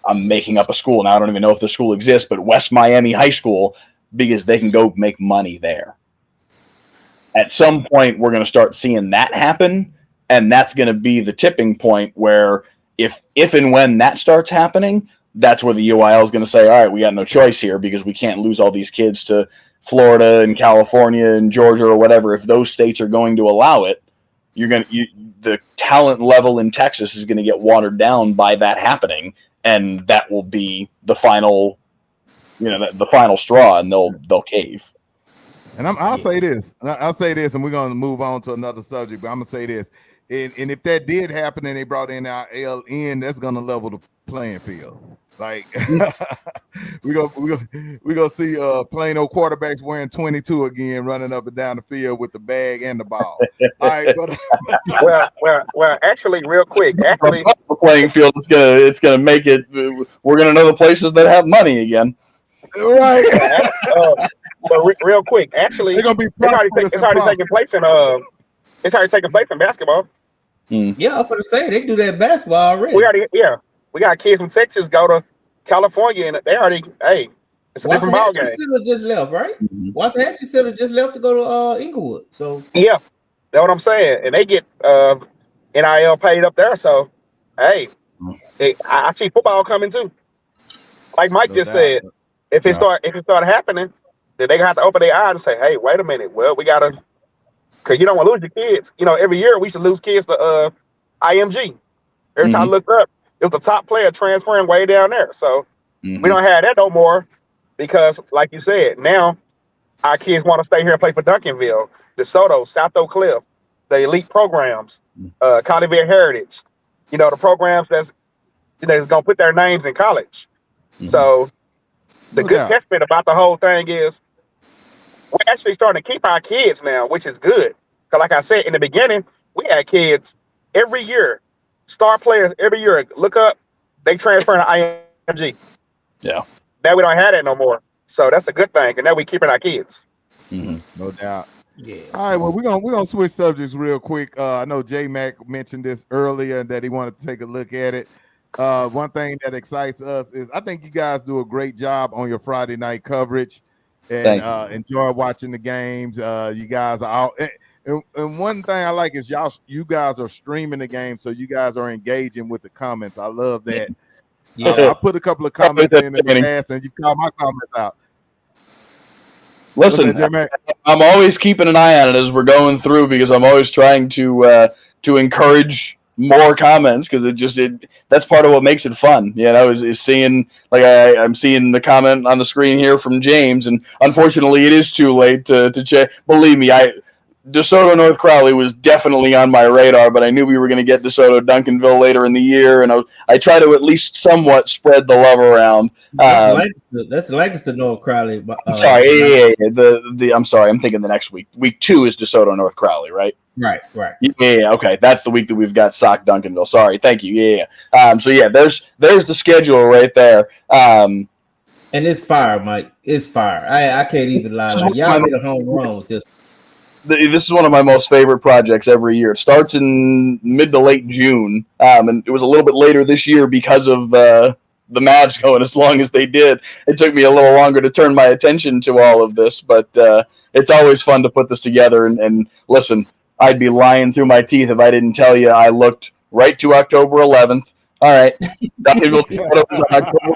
I'm making up a school now, I don't even know if the school exists, but West Miami High School, because they can go make money there? At some point, we're going to start seeing that happen, and that's going to be the tipping point where if and when that starts happening, that's where the UIL is going to say, all right, we got no choice here because we can't lose all these kids to Florida and California and Georgia or whatever. If those states are going to allow it, the talent level in Texas is going to get watered down by that happening, and that will be the final, the final straw, and they'll cave. And I'll say this, and we're going to move on to another subject, but I'm going to say this. And if that did happen and they brought in our LN, that's going to level the playing field. Like we gonna see plain old quarterbacks wearing 22 again, running up and down the field with the bag and the ball. All right, but well, actually, real quick, the playing field, it's gonna make it. We're gonna know the places that have money again, right? But real quick, actually, it's already taking place in basketball. Yeah, I'm gonna say they do that basketball already. We got kids from Texas go to California, and they already, it's a different ball game. Just left, right? Waxahachie just left to go to Inglewood. So yeah, that's what I'm saying, and they get NIL paid up there. So I see football coming too. Like Mike just said, if it start happening, then they gonna have to open their eyes and say, hey, wait a minute, well, we gotta, because you don't want to lose your kids. Every year we should lose kids to IMG. Every time I look up, it was the top player transferring way down there. So we don't have that no more because, like you said, now our kids want to stay here and play for Duncanville, DeSoto, South Oak Cliff, the elite programs, Colleyville Heritage. The programs that's going to put their names in college. So the good testament about the whole thing is we're actually starting to keep our kids now, which is good. Because like I said, in the beginning, we had kids every year, star players every year. Look up, they transfer to IMG. Yeah. Now we don't have that no more. So that's a good thing. And now we're keeping our kids. No doubt. Yeah. All right. Well, we're gonna switch subjects real quick. I know J Mac mentioned this earlier that he wanted to take a look at it. One thing that excites us is I think you guys do a great job on your Friday night coverage, and enjoy watching the games. You guys are out. And one thing I like is you guys are streaming the game, so you guys are engaging with the comments. I love that. Yeah. I put a couple of comments in the past, and you call my comments out. Listen, I'm always keeping an eye on it as we're going through because I'm always trying to encourage more comments because that's part of what makes it fun. Is seeing, like, I'm seeing the comment on the screen here from James, and unfortunately it is too late to check. Believe me, DeSoto North Crowley was definitely on my radar, but I knew we were going to get DeSoto Duncanville later in the year, and I try to at least somewhat spread the love around. That's Lancaster North Crowley. I'm sorry, I'm sorry, I'm thinking the next week. Week 2 is DeSoto North Crowley, right? Right. Yeah, okay, that's the week that we've got Sock Duncanville. Sorry, thank you. Yeah. So yeah, there's the schedule right there. And it's fire, Mike. It's fire. I can't even lie. Like, y'all hit a home run with this. This is one of my most favorite projects every year. It starts in mid to late June, and it was a little bit later this year because of the Mavs going as long as they did. It took me a little longer to turn my attention to all of this, but it's always fun to put this together. And listen, I'd be lying through my teeth if I didn't tell you I looked right to October 11th. All right, October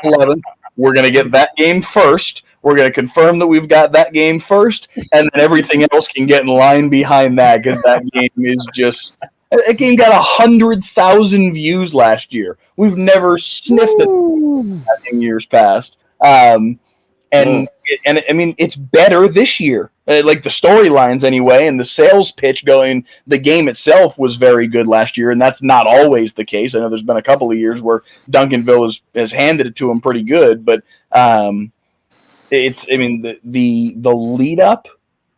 11th. We're going to get that game first. We're going to confirm that we've got that game first, and then everything else can get in line behind that because that game is just – that game got 100,000 views last year. We've never sniffed it in years past. And I mean, it's better this year. Like the storylines anyway, and the sales pitch going, the game itself was very good last year, and that's not always the case. I know there's been a couple of years where Duncanville has handed it to them pretty good, but the lead up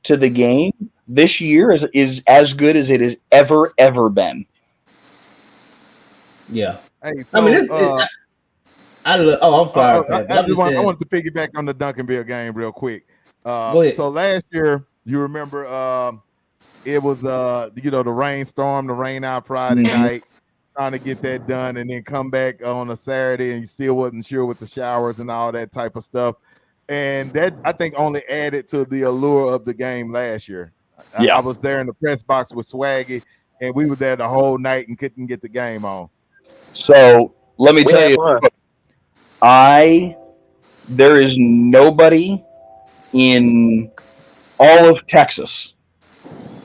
to the game, this year is as good as it has ever been. Yeah. Hey, I mean, I'm sorry. I wanted to piggyback on the Duncanville game real quick. Go ahead. So last year, you remember, it was the rainstorm, the rain out Friday night, trying to get that done, and then come back on a Saturday, and you still wasn't sure with the showers and all that type of stuff. And that, I think, only added to the allure of the game last year. Yeah. I was there in the press box with Swaggy, and we were there the whole night and couldn't get the game on. So let me tell you, there is nobody in all of Texas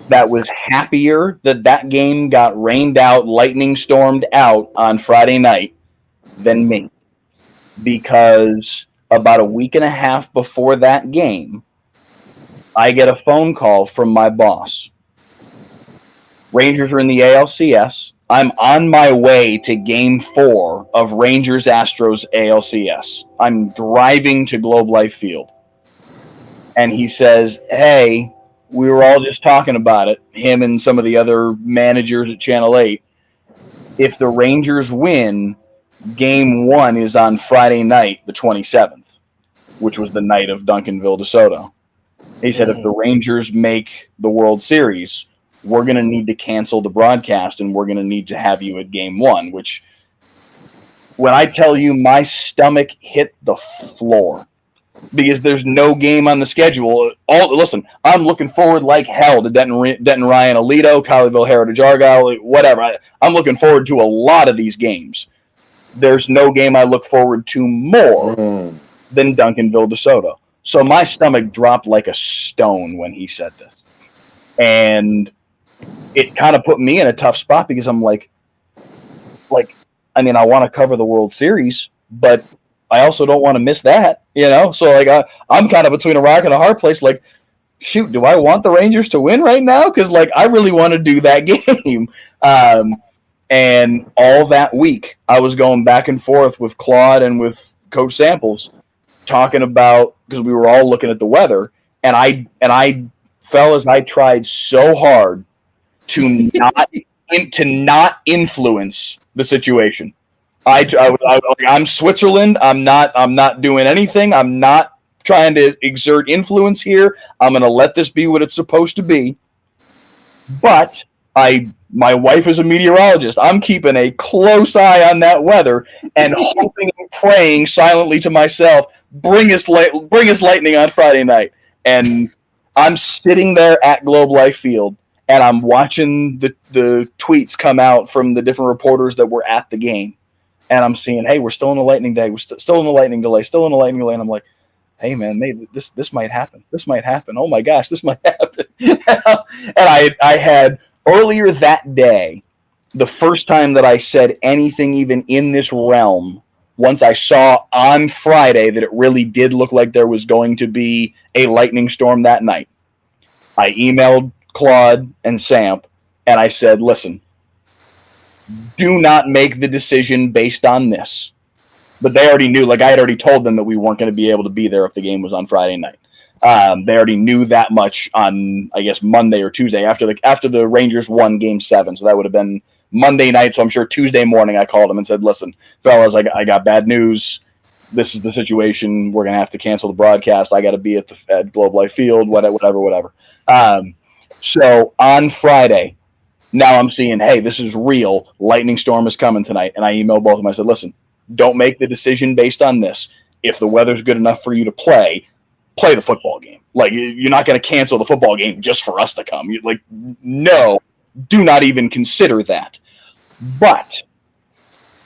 that was happier that game got rained out, lightning stormed out on Friday night than me. Because about a week and a half before that game, I get a phone call from my boss. Rangers are in the ALCS. I'm on my way to Game 4 of Rangers-Astros ALCS. I'm driving to Globe Life Field. And he says, hey, we were all just talking about it, him and some of the other managers at Channel 8. If the Rangers win, Game 1 is on Friday night, the 27th, which was the night of Duncanville DeSoto. He said, if the Rangers make the World Series, we're going to need to cancel the broadcast and we're going to need to have you at Game 1, which, when I tell you, my stomach hit the floor because there's no game on the schedule. Listen, I'm looking forward like hell to Denton Ryan Alito, Colleyville Heritage Argyle, whatever. I'm looking forward to a lot of these games. There's no game I look forward to more than Duncanville DeSoto. So my stomach dropped like a stone when he said this. And it kind of put me in a tough spot because I'm like, I mean, I want to cover the World Series, but I also don't want to miss that, So like, I'm kind of between a rock and a hard place. Like, shoot, do I want the Rangers to win right now? Because like, I really want to do that game. And all that week, I was going back and forth with Claude and with Coach Samples, talking about, because we were all looking at the weather, and I fellas, I tried so hard to not influence the situation. I'm Switzerland. I'm not doing anything. I'm not trying to exert influence here. I'm going to let this be what it's supposed to be. But my wife is a meteorologist. I'm keeping a close eye on that weather and hoping and praying silently to myself, bring us lightning on Friday night. And I'm sitting there at Globe Life Field, and I'm watching the tweets come out from the different reporters that were at the game. And I'm seeing, hey, we're still in the lightning day. We're still in the lightning delay. Still in the lightning delay. And I'm like, hey, man, maybe this might happen. This might happen. Oh, my gosh, this might happen. And I had earlier that day, the first time that I said anything even in this realm, once I saw on Friday that it really did look like there was going to be a lightning storm that night, I emailed Claude and Samp, and I said, listen, do not make the decision based on this. But they already knew, like I had already told them that we weren't going to be able to be there if the game was on Friday night. They already knew that much on, I guess, Monday or Tuesday after the Rangers won Game 7. So that would have been Monday night. So I'm sure Tuesday morning I called them and said, listen, fellas, I got bad news. This is the situation. We're going to have to cancel the broadcast. I got to be at Globe Life Field, whatever. So on Friday, now I'm seeing, hey, this is real. Lightning storm is coming tonight. And I emailed both of them. I said, listen, don't make the decision based on this. If the weather's good enough for you to play the football game. Like, you're not going to cancel the football game just for us to come. You're like, no, do not even consider that. But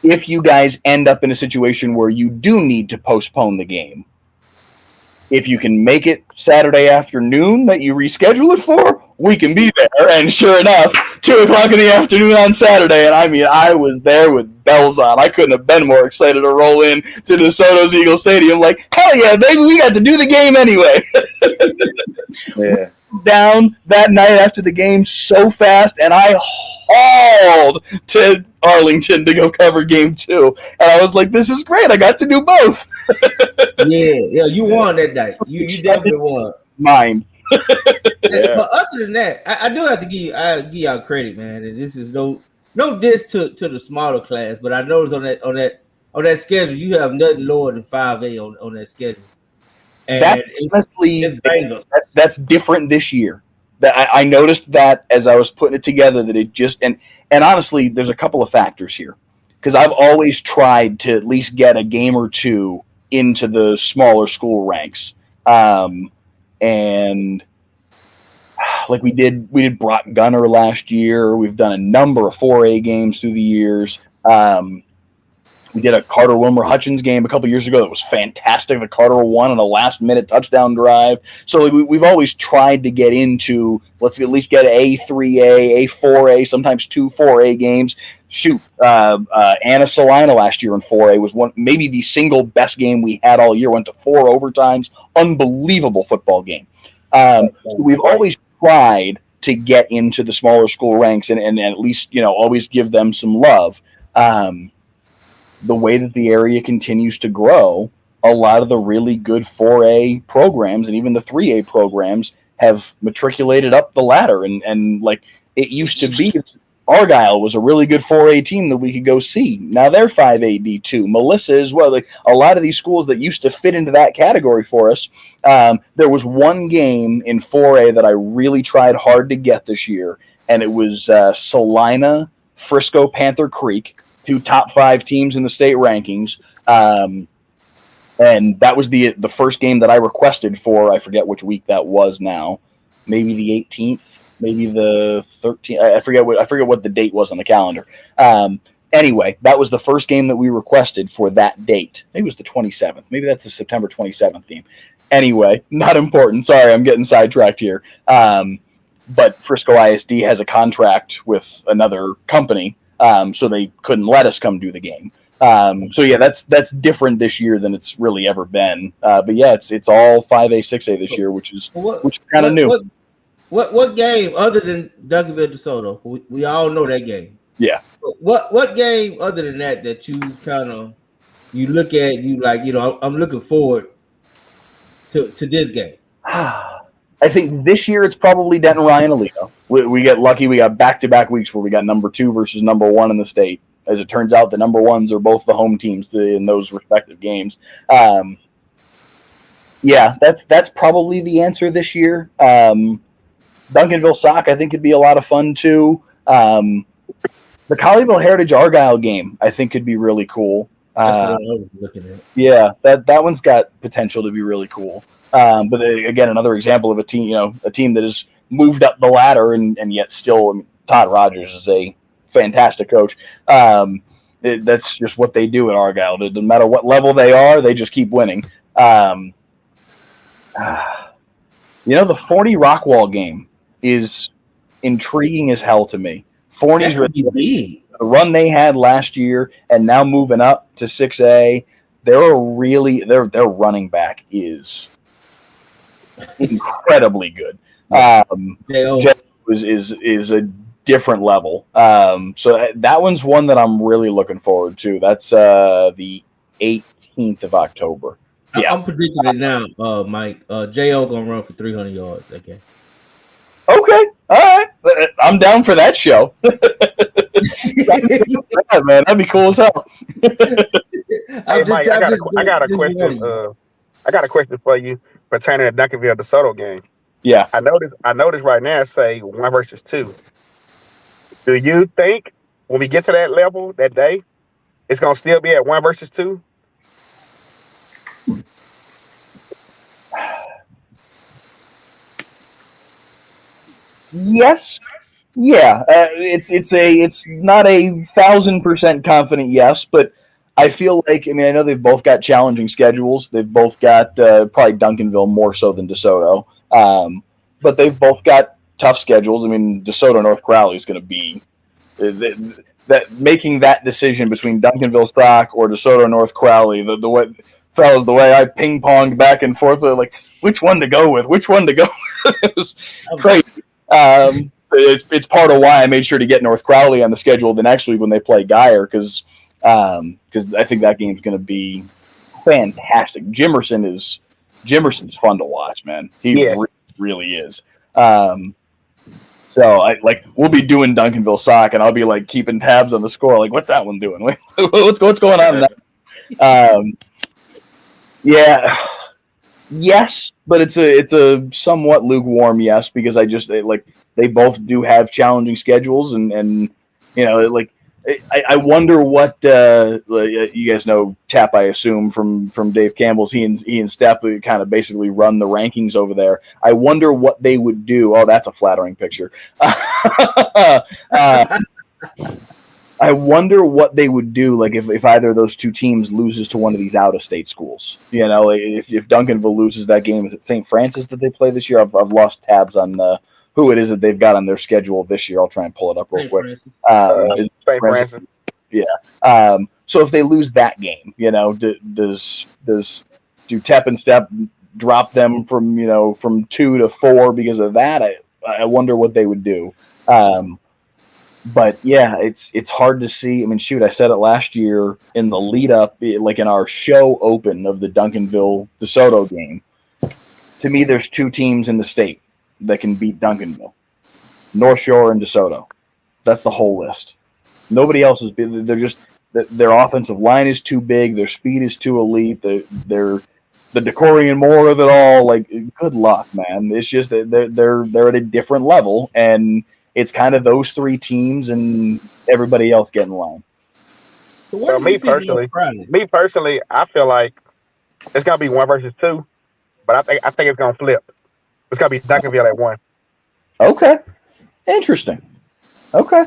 if you guys end up in a situation where you do need to postpone the game, if you can make it Saturday afternoon that you reschedule it for, we can be there. And sure enough, 2 o'clock in the afternoon on Saturday, and I mean, I was there with bells on. I couldn't have been more excited to roll in to DeSoto's Eagle Stadium. Like, hell yeah, baby, we got to do the game anyway. Yeah. Down that night after the game so fast, and I hauled to Arlington to go cover Game 2. And I was like, this is great. I got to do both. Yeah, you won that night. You definitely won. Mine. Yeah. But other than that, I do have to give y'all credit, man. And this is no diss to the smaller class, but I noticed on that schedule you have nothing lower than 5A on that schedule. And That honestly, it's bangers. that's different this year. That I noticed that as I was putting it together, that it just and honestly, there's a couple of factors here because I've always tried to at least get a game or two into the smaller school ranks, and like we did Brock Gunner last year. We've done a number of 4A games through the years. We did a Carter Wilmer Hutchins game a couple years ago that was fantastic. The Carter won on a last-minute touchdown drive. So we've always tried to get into, let's at least get a 3A, a 4A, sometimes 2 4A games. Shoot, Anna Salina last year in 4A was maybe the single best game we had all year. Went to 4 overtimes. Unbelievable football game. So we've always tried to get into the smaller school ranks and at least, always give them some love. The way that the area continues to grow, a lot of the really good 4A programs and even the 3A programs have matriculated up the ladder. And like it used to be, Argyle was a really good 4A team that we could go see. Now they're 5A D2. Melissa as well. Like a lot of these schools that used to fit into that category for us. There was one game in 4A that I really tried hard to get this year, and it was Salina, Frisco, Panther Creek. 2 top 5 teams in the state rankings, and that was the first game that I requested for. I forget which week that was now, maybe the 18th, maybe the 13th. I forget what the date was on the calendar. Anyway, that was the first game that we requested for that date. Maybe it was the 27th. Maybe that's the September 27th game. Anyway, not important. Sorry, I'm getting sidetracked here. But Frisco ISD has a contract with another company. So they couldn't let us come do the game. So yeah, that's different this year than it's really ever been. But yeah, it's all 5A, 6A this year, which is kind of new. What game other than Duncanville DeSoto? We all know that game. Yeah. What game other than that you kind of you look at I'm looking forward to this game. I think this year it's probably Denton Ryan Alito. We get lucky. We got back-to-back weeks where we got number 2 versus number 1 in the state. As it turns out, the number 1s are both the home teams in those respective games. Yeah, that's probably the answer this year. Duncanville Sock, I think, could be a lot of fun too. The Colleyville Heritage Argyle game, I think, could be really cool. That's what I was looking at. Yeah, that one's got potential to be really cool. But again, another example of a team that has moved up the ladder and yet still, Todd Rogers is a fantastic coach. That's just what they do at Argyle. No matter what level they are, they just keep winning. The Forney Rockwall game is intriguing as hell to me. Forney's the run they had last year and now moving up to 6A. Their running back is incredibly good. Is a different level. So that one's one that I'm really looking forward to. That's the 18th of October. Yeah. I'm predicting it now, Mike. J.O. gonna run for 300 yards that game. Okay, all right. I'm down for that show. Man, that'd be cool as hell. Hey, Mike, I got a question. I got a question for you pertaining to Duncanville DeSoto game. Yeah, I noticed right now say 1 versus 2. Do you think when we get to that level that day, it's gonna still be at 1 versus 2? Yes. Yeah. It's not 1,000% confident yes, but I feel like I know they've both got challenging schedules. They've both got probably Duncanville more so than DeSoto, but they've both got tough schedules. DeSoto North Crowley is going to be that making that decision between Duncanville Sock or DeSoto North Crowley. The way fellas, the way I ping ponged back and forth, like which one to go with, it was crazy. It's part of why I made sure to get North Crowley on the schedule the next week when they play Geyer, because I think that game's going to be fantastic. Jimerson's fun to watch, man. He really is. So we'll be doing Duncanville Sock, and I'll be like keeping tabs on the score. Like, what's that one doing? What's going on now? Yeah, yes, but it's a somewhat lukewarm yes, because they both do have challenging schedules, and I wonder what you guys know. Tap, I assume from Dave Campbell's. He and Steph kind of basically run the rankings over there. I wonder what they would do. Oh, that's a flattering picture. I wonder what they would do, like if either of those two teams loses to one of these out-of-state schools. If Duncanville loses that game, is it St. Francis that they play this year? I've lost tabs on who it is that they've got on their schedule this year. I'll try and pull it up real quick. St. Francis. Yeah. So if they lose that game, do Tep and Step drop them from 2 to 4 because of that? I wonder what they would do. But yeah, it's hard to see. I mean, shoot, I said it last year in the lead up, like in our show open of the Duncanville DeSoto game. To me, there's two teams in the state that can beat Duncanville: North Shore and DeSoto. That's the whole list. Nobody else is. They're just their offensive line is too big. Their speed is too elite. They're the Decorian Moore of it all. Like, good luck, man. It's just that they're at a different level, and it's kind of those three teams and everybody else getting in line. So me personally, I feel like it's gonna be 1 versus 2, but I think it's gonna flip. It's gonna be Duncanville at 1. Okay, interesting. Okay.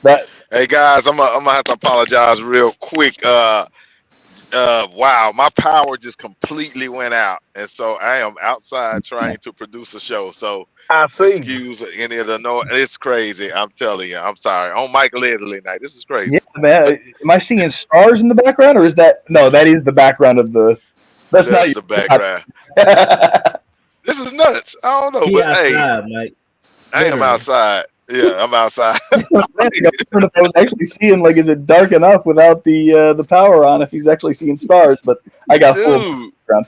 Hey guys, I'm gonna have to apologize real quick. Wow, my power just completely went out, and so I am outside trying to produce a show. So I see. Excuse any of the noise. It's crazy. I'm telling you. I'm sorry. On Mike Leslie night, this is crazy. Yeah, man. Am I seeing stars in the background, or is that no? That is the background of the. That's not the background. This is nuts. I don't know, but outside, hey, Mike. I am outside. Yeah, I'm outside. I was actually seeing, like, is it dark enough without the power on if he's actually seeing stars? But I got full background.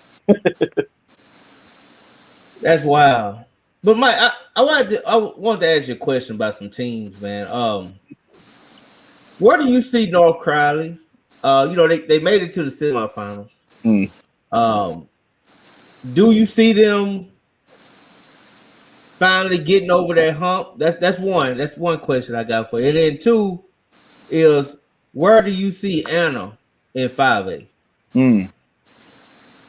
That's wild. But Mike, I wanted to ask you a question about some teams, man. Where do you see North Crowley? They made it to the semifinals. Do you see them finally getting over that hump? That's one. That's one question I got for you. And then 2 is, where do you see Anna in 5A?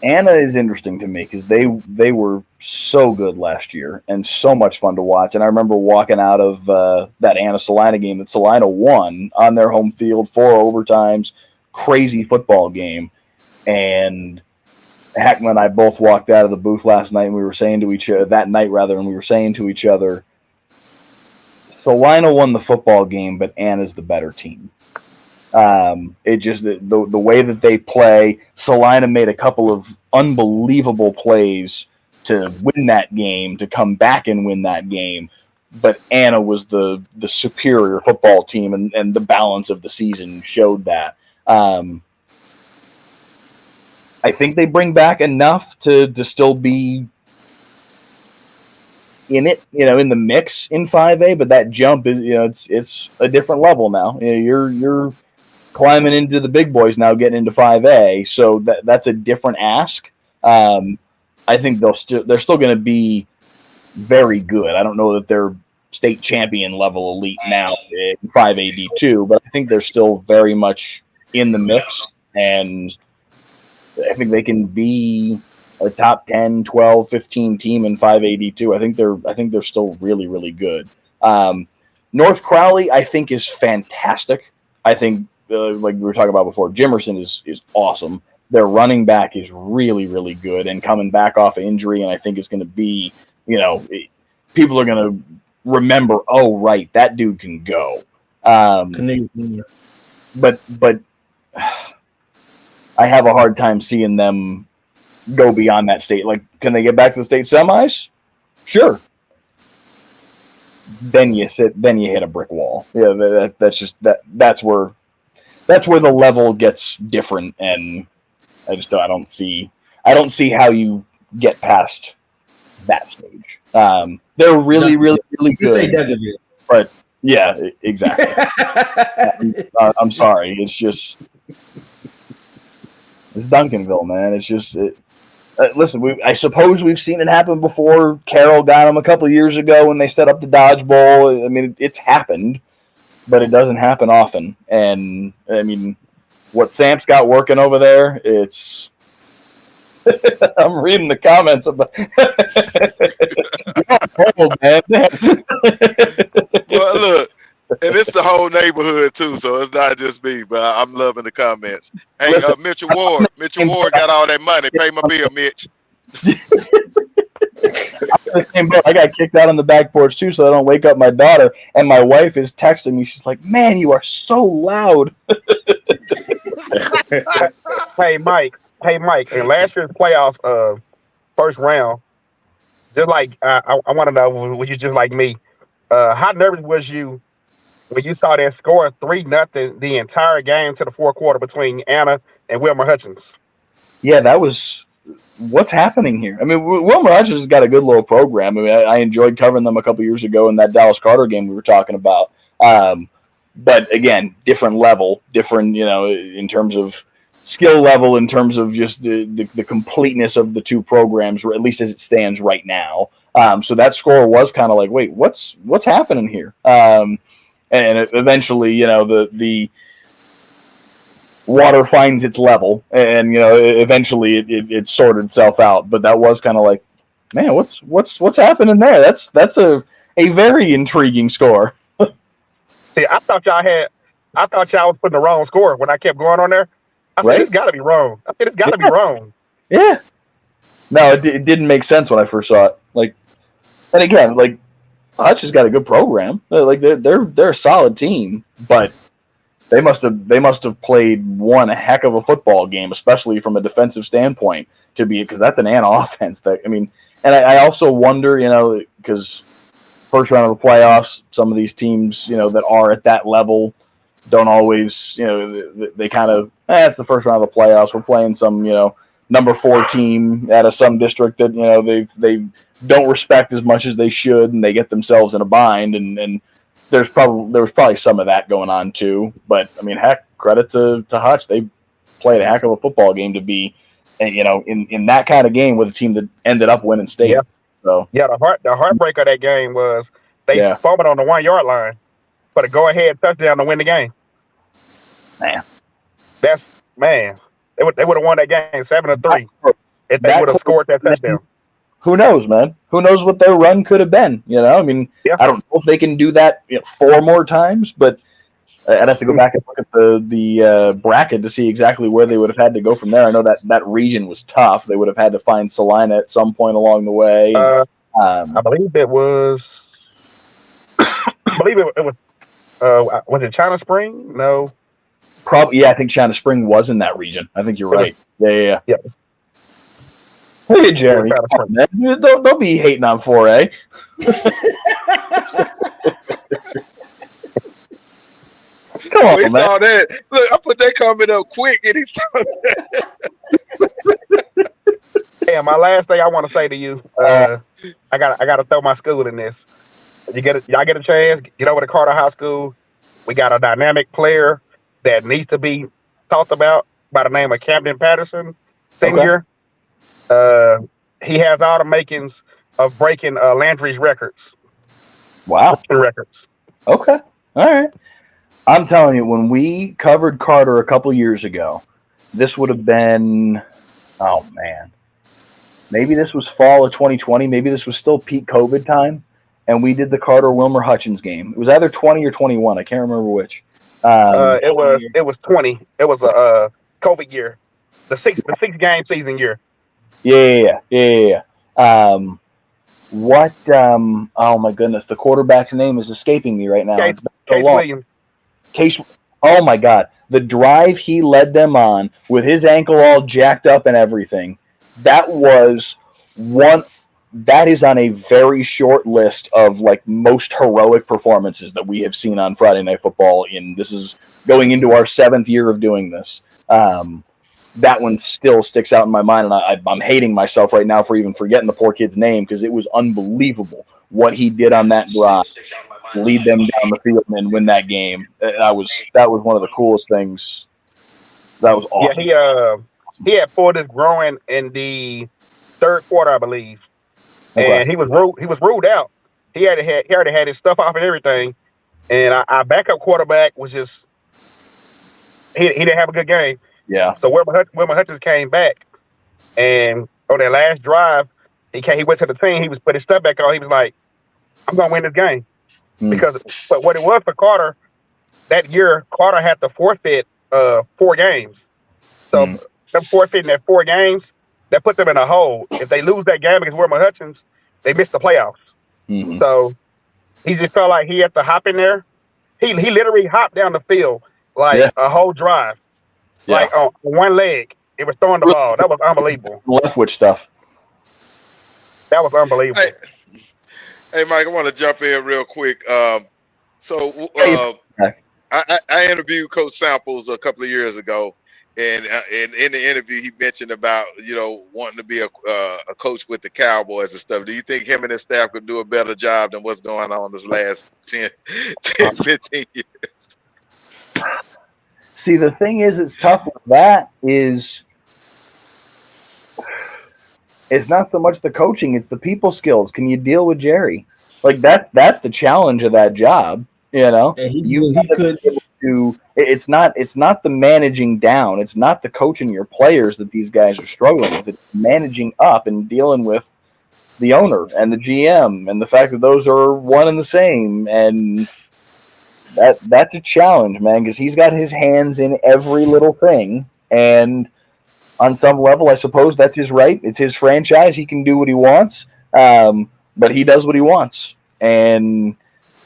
Anna is interesting to me because they were so good last year and so much fun to watch. And I remember walking out of that Anna Salina game that Salina won on their home field, 4 overtimes, crazy football game. And Hackman and I both walked out of the booth last night, and we were saying to each other and we were saying to each other, Salina won the football game, but Anna's the better team. It just the way that they play. Salina made a couple of unbelievable plays to win that game, to come back and win that game, but Anna was the superior football team, and the balance of the season showed that. I think they bring back enough to still be in it, in the mix in 5A, but that jump is, it's a different level now. You're climbing into the big boys now, getting into 5A, so that's a different ask. I think they're still going to be very good. I don't know that they're state champion level elite now in 5A D2, but I think they're still very much in the mix, and I think they can be a top 10, 12, 15 team in 5A D2. I think they're still really, really good. North Crowley, I think, is fantastic. I think, like we were talking about before, Jimerson is awesome. Their running back is really, really good and coming back off of injury, and I think it's going to be, people are going to remember, oh, right, that dude can go. But I have a hard time seeing them go beyond that state. Like, can they get back to the state semis? Sure. Then you hit a brick wall. Yeah, that's where the level gets different, and I don't see how you get past that stage. They're really, really, really You say good. Duncanville. But yeah, exactly. I'm sorry. It's just it's Duncanville, man. It's just listen. I suppose we've seen it happen before. Carroll got them a couple years ago when they set up the Dodge Bowl. I mean, it's happened, but it doesn't happen often. And I mean, what Samp's got working over there, it's. I'm reading the comments about. Well, look, and it's the whole neighborhood too, so it's not just me. But I'm loving the comments. Hey, Listen, Mitchell Ward got all that money. Pay my bill, Mitch. I'm in the same boat. I got kicked out on the back porch too, so I don't wake up my daughter. And my wife is texting me. She's like, "Man, you are so loud." Hey, Mike. In last year's playoffs, first round, just like I want to know, was you just like me? How nervous was you when you saw that score 3-0 the entire game to the fourth quarter between Anna and Wilmer Hutchins? Yeah, that was what's happening here. I mean, Wilmer Hutchins has got a good little program. I mean, I enjoyed covering them a couple years ago in that Dallas Carter game we were talking about. But again, different level, different, in terms of skill level, in terms of just the completeness of the two programs, or at least as it stands right now. So that score was kind of like, wait, what's happening here? And eventually, the water finds its level, and eventually it sorted itself out. But that was kind of like, man, what's happening there? That's a very intriguing score. See, I thought y'all was putting the wrong score when I kept going on there. I said, it's got to be wrong. It's got to be wrong. Yeah. No, it didn't make sense when I first saw it. And again, Hutch has got a good program. They're a solid team, but they must have played one heck of a football game, especially from a defensive standpoint, because that's an Anna offense. And I also wonder, because first round of the playoffs, some of these teams, that are at that level don't always, they kind of, it's the first round of the playoffs. We're playing some, number 4 team out of some district that, they don't respect as much as they should, and they get themselves in a bind. And there was probably some of that going on too. But I mean, heck, credit to Hutch. They played a heck of a football game to be, in that kind of game with a team that ended up winning state. Yeah. So yeah, the heartbreak of that game was they fumbled on the 1 yard line, but a go ahead touchdown to win the game. Man, they would have won that game 7-3 if they would have scored that touchdown. Who knows, man? Who knows what their run could have been? I mean, I don't know if they can do that 4 more times, but I'd have to go back and look at the bracket to see exactly where they would have had to go from there. I know that region was tough. They would have had to find Salina at some point along the way. I believe it was. Was it China Spring? No. Probably, yeah. I think China Spring was in that region. I think you're right. Yeah. Hey, Jeremy, don't be hating on 4A. Come on, we man. saw that. Look, I put that comment up quick, and he saw that. Yeah, my last thing I want to say to you, I gotta throw my school in this. Y'all get a chance, get over to Carter High School. We got a dynamic player that needs to be talked about by the name of Camden Patterson, senior. Okay. He has all the makings of breaking Landry's records. Wow. Records. Okay. All right. I'm telling you, when we covered Carter a couple years ago, this would have been, oh man, maybe this was fall of 2020. Maybe this was still peak COVID time. And we did the Carter Wilmer Hutchins game. It was either 20 or 21. I can't remember which. It was 20. It was a COVID year, the six game season year. Yeah. Oh my goodness, the quarterback's name is escaping me right now. Case Williams. Case. Oh my God, the drive he led them on with his ankle all jacked up and everything. That was one. That is on a very short list of most heroic performances that we have seen on Friday Night Football. This is going into our 7th year of doing this. that one still sticks out in my mind, and I'm hating myself right now for even forgetting the poor kid's name because it was unbelievable what he did on that drive, lead them down the field and win that game. That was one of the coolest things. That was awesome. Yeah, he had pulled his groin in the third quarter, I believe, and he was ruled out. He already had his stuff off and everything, and our backup quarterback was just he didn't have a good game. Yeah. So Wilmer Hutchins came back, and on that last drive, he went to the team. He was put his stuff back on. He was like, "I'm gonna win this game," because but what it was for Carter that year, Carter had to forfeit 4 games. So them forfeiting that 4 games, that put them in a hole. If they lose that game against Wilmer Hutchins, they miss the playoffs. So he just felt like he had to hop in there. He literally hopped down the field like a whole drive. Like on one leg, it was throwing the ball. That was unbelievable. Leftwich stuff. That was unbelievable. Hey, Mike, I want to jump in real quick. I interviewed Coach Samples a couple of years ago, and in the interview, he mentioned about wanting to be a coach with the Cowboys and stuff. Do you think him and his staff could do a better job than what's going on this last 10, 15 years? See, the thing is, it's tough with that is it's not so much the coaching, it's the people skills. Can you deal with Jerry? Like that's the challenge of that job, it's not the managing down, it's not the coaching your players that these guys are struggling with. It's managing up and dealing with the owner and the GM and the fact that those are one and the same, and that's a challenge, man, because he's got his hands in every little thing, and on some level, I suppose that's his right. It's his franchise. He can do what he wants, but he does what he wants, and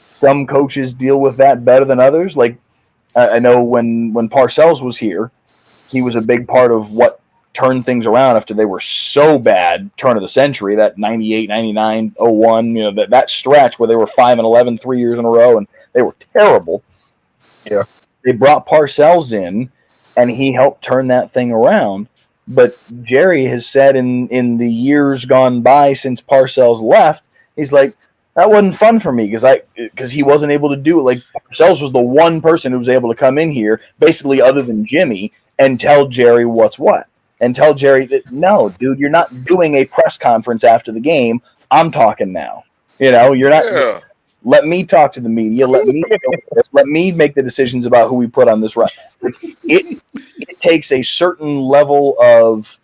some coaches deal with that better than others. Like I know when Parcells was here, he was a big part of what turned things around after they were so bad turn of the century, that 98, 99, 01, that stretch where they were 5-11 3 years in a row, and they were terrible. Yeah. They brought Parcells in, and he helped turn that thing around. But Jerry has said in the years gone by since Parcells left, he's like, that wasn't fun for me because he wasn't able to do it. Like Parcells was the one person who was able to come in here, basically other than Jimmy, and tell Jerry what's what. And tell Jerry that, no, dude, you're not doing a press conference after the game. I'm talking now. You're not. Yeah. Let me talk to the media. Let me make the decisions about who we put on this run. It takes a certain level of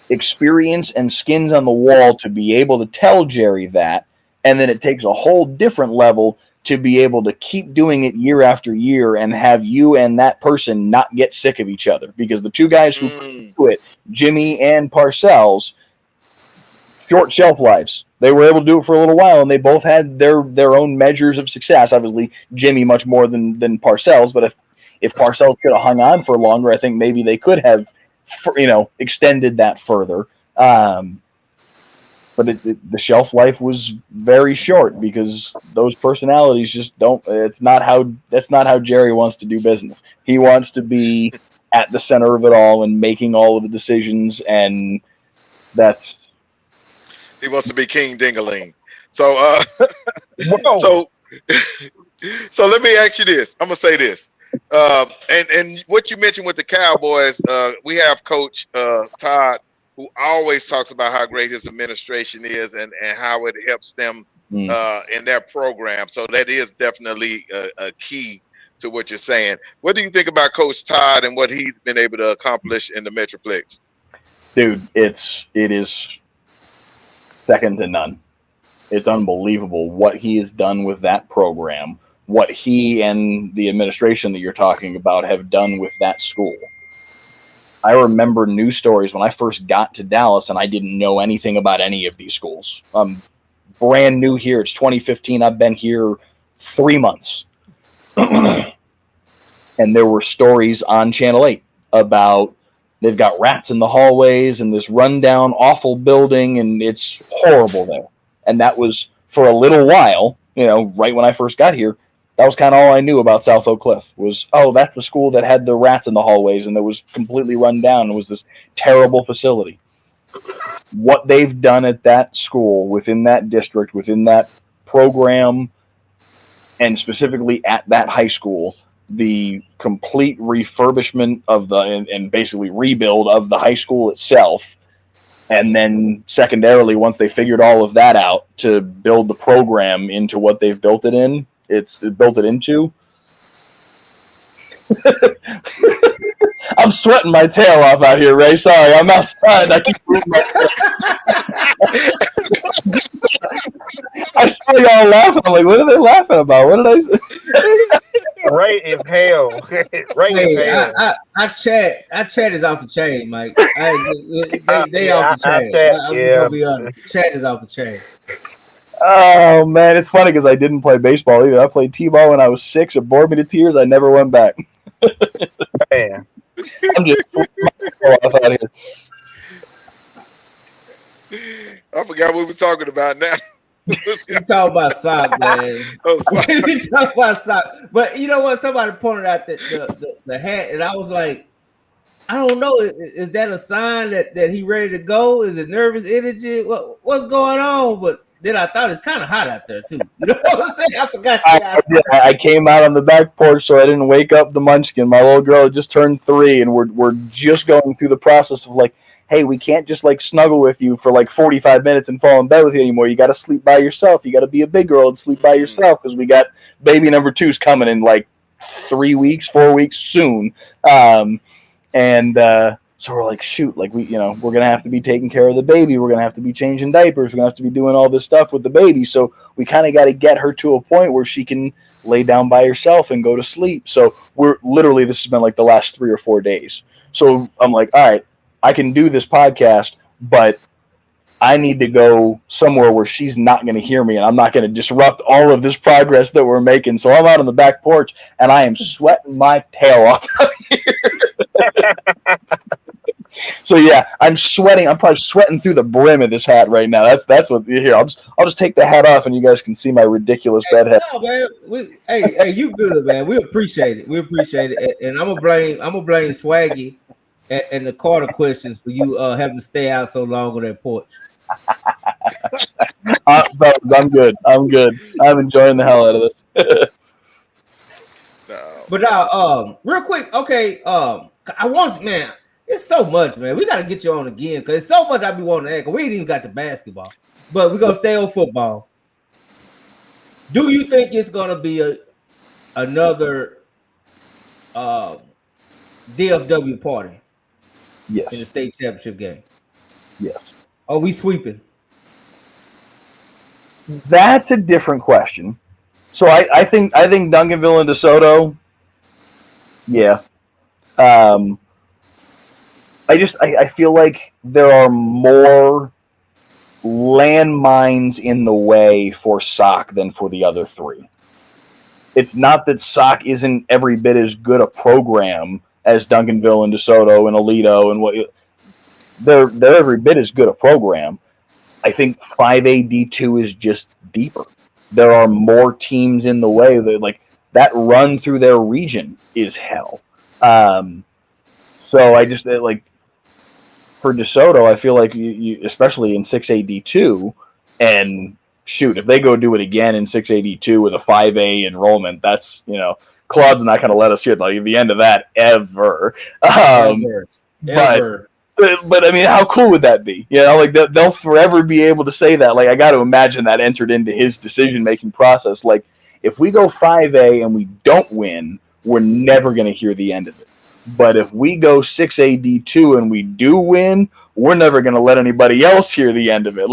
experience and skins on the wall to be able to tell Jerry that, and then it takes a whole different level to be able to keep doing it year after year and have you and that person not get sick of each other, because the two guys who do it, Jimmy and Parcells, short shelf lives. They were able to do it for a little while, and they both had their own measures of success. Obviously, Jimmy much more than Parcells, but if Parcells could have hung on for longer, I think maybe they could have, extended that further. But the shelf life was very short because those personalities just don't. That's not how Jerry wants to do business. He wants to be at the center of it all and making all of the decisions, and that's. He wants to be King Dingaling. So, so let me ask you this. I'm gonna say this, and what you mentioned with the Cowboys, we have Coach Todd, who always talks about how great his administration is and how it helps them in their program. So that is definitely a key to what you're saying. What do you think about Coach Todd and what he's been able to accomplish in the Metroplex? Dude, it is second to none. It's unbelievable what he has done with that program, what he and the administration that you're talking about have done with that school. I remember news stories when I first got to Dallas and I didn't know anything about any of these schools. I'm brand new here. It's 2015. I've been here 3 months. And there were stories on Channel 8 about they've got rats in the hallways and this rundown, awful building, and it's horrible there. And that was for a little while, right when I first got here, That was kind of all I knew about South Oak Cliff was, oh, that's the school that had the rats in the hallways and that was completely run down and was this terrible facility. What they've done at that school, within that district, within that program, and specifically at that high school, the complete refurbishment of and basically rebuild of the high school itself, and then secondarily, once they figured all of that out, to build the program into what they've built it into. I'm sweating my tail off out here, Ray. Sorry, I'm outside. I keep moving my I saw y'all laughing. I'm like, what are they laughing about? What did I say? Ray is hell. Ray is hell. I chat is off the chain, Mike. They off the chain. I'm gonna be honest. Chat is off the chain. Oh man, it's funny because I didn't play baseball either. I played t-ball when I was 6. It bored me to tears. I never went back. Man, I'm just off out here. I forgot what we were talking about now. We talk about sock, man. We talk about sock. But you know what? Somebody pointed out that the hat, and I was like, I don't know. Is that a sign that he ready to go? Is it nervous energy? What's going on? But then I thought it's kind of hot out there too. You know what I'm saying? I forgot. I came out on the back porch, so I didn't wake up the munchkin. My little girl had just turned 3, and we're just going through the process of like, hey, we can't just like snuggle with you for like 45 minutes and fall in bed with you anymore. You got to sleep by yourself. You got to be a big girl and sleep by yourself because we got baby number 2's coming in like 4 weeks soon. So we're like, shoot, like we're going to have to be taking care of the baby. We're going to have to be changing diapers. We're going to have to be doing all this stuff with the baby. So we kind of got to get her to a point where she can lay down by herself and go to sleep. So this has been like the last 3 or 4 days. So I'm like, all right, I can do this podcast, but I need to go somewhere where she's not going to hear me and I'm not going to disrupt all of this progress that we're making. So I'm out on the back porch and I am sweating my tail off out here. So yeah, I'm sweating. I'm probably sweating through the brim of this hat right now. That's what here. I'll just take the hat off and you guys can see my ridiculous bed head. No, man. Hey, you good, man. We appreciate it. And I'm gonna blame Swaggy and the Carter questions for you having to stay out so long on that porch. I'm good. I'm enjoying the hell out of this. But now, real quick, okay. It's so much, man. We got to get you on again because it's so much I be wanting to ask. We ain't even got the basketball, but we're gonna stay on football. Do you think it's gonna be another DFW party? Yes. In the state championship game. Yes. Are we sweeping? That's a different question. So I think Duncanville and DeSoto. Yeah. I feel like there are more landmines in the way for SOC than for the other 3. It's not that SOC isn't every bit as good a program as Duncanville and DeSoto and Aledo and what they're every bit as good a program. I think 5A D2 is just deeper. There are more teams in the way that run through their region is hell. So I just for DeSoto, I feel like you especially in 6A D2, and shoot, if they go do it again in 6A D2 with a 5A enrollment, that's Claude's not going to let us hear the end of that ever. Ever. But I mean, how cool would that be? They'll forever be able to say that. I got to imagine that entered into his decision-making process. If we go 5A and we don't win, we're never going to hear the end of it. But if we go 6A D2 and we do win, we're never going to let anybody else hear the end of it.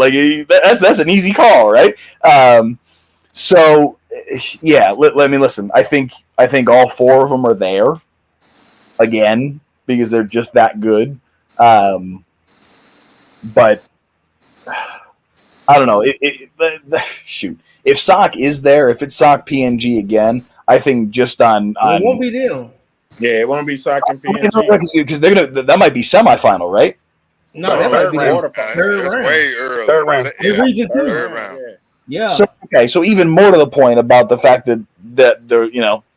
That's an easy call, right? So yeah, let me listen. I think all 4 of them are there again because they're just that good. But I don't know. Shoot, if SOC is there, if it's SOC PNG again, I think just on it won't be them. Yeah, it won't be SOC and PNG because that might be semifinal, right? No, that might be third round. Third round. Region 2. Third round. Yeah. So okay, so even more to the point about the fact that the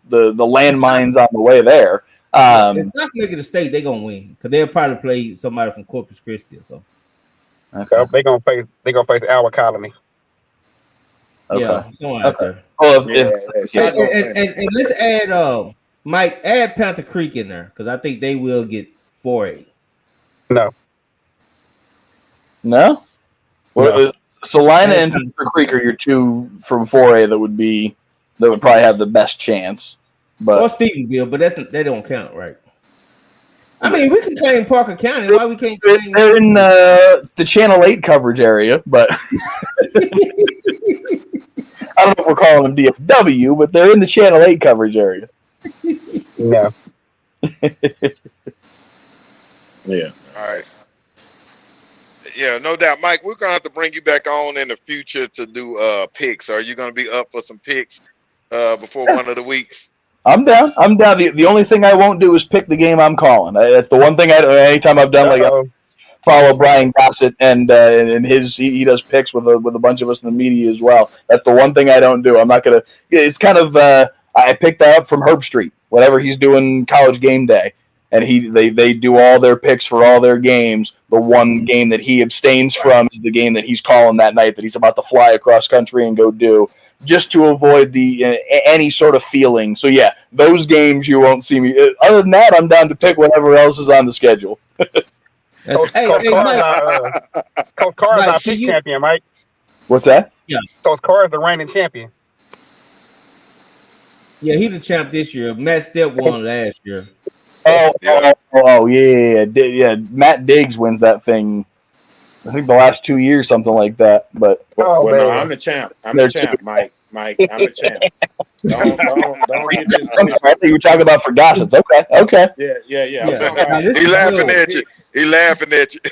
landmines on the way there. If South Carolina State, they're gonna win because they'll probably play somebody from Corpus Christi or something. Okay. They're gonna face our colony. Okay. Yeah, somewhere out there. Well, And let's add Mike, add Panther Creek in there because I think they will get 4A. No. No? Well, Salina and Panther Creek are your two from 4A that would probably have the best chance. But or Stephenville, but they don't count, right? I mean, we can claim Parker County. Why we can't claim? They're in the Channel 8 coverage area, but I don't know if we're calling them DFW, but they're in the Channel 8 coverage area. No. Yeah. All right. Yeah, no doubt, Mike. We're gonna have to bring you back on in the future to do picks. Are you gonna be up for some picks before one of the weeks? I'm down. The only thing I won't do is pick the game I'm calling. That's the one thing I do. Anytime I've done I follow Brian Gossett and he does picks with a bunch of us in the media as well. That's the one thing I don't do. I'm not gonna. It's kind of I picked that up from Herb Street. Whatever he's doing College Game Day, and they do all their picks for all their games. The one game that he abstains from is the game that he's calling that night that he's about to fly across country and go do, just to avoid the any sort of feeling. So yeah, those games you won't see me. Other than that, I'm down to pick whatever else is on the schedule. Coach Carr's our pick champion, Mike. What's that? Yeah. Coach Carr's the reigning champion. Yeah, he the champ this year. Matt Step won last year. Yeah. Matt Diggs wins that thing. I think the last 2 years, something like that. But no, I'm the champ. I'm the champ, Mike. I'm the champ. Don't get this. I'm sorry, I think you were talking about for Gossets. Okay. Yeah. He laughing at you.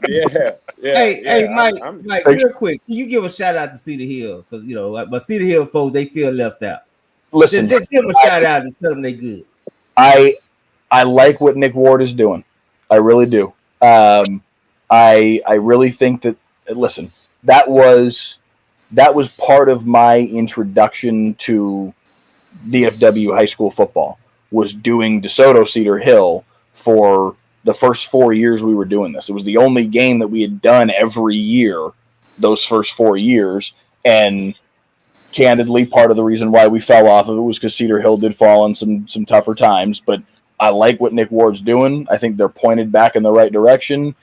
Yeah. Hey, Mike, real quick, can you give a shout out to Cedar Hill? Because but Cedar Hill folks, they feel left out. Listen, just give them a shout out and tell them they good. I like what Nick Ward is doing. I really do. I really think that. Listen, that was part of my introduction to DFW high school football. Was doing DeSoto Cedar Hill for the first 4 years we were doing this. It was the only game that we had done every year those first 4 years, and candidly, part of the reason why we fell off of it was because Cedar Hill did fall in some tougher times. But I like what Nick Ward's doing. I think they're pointed back in the right direction.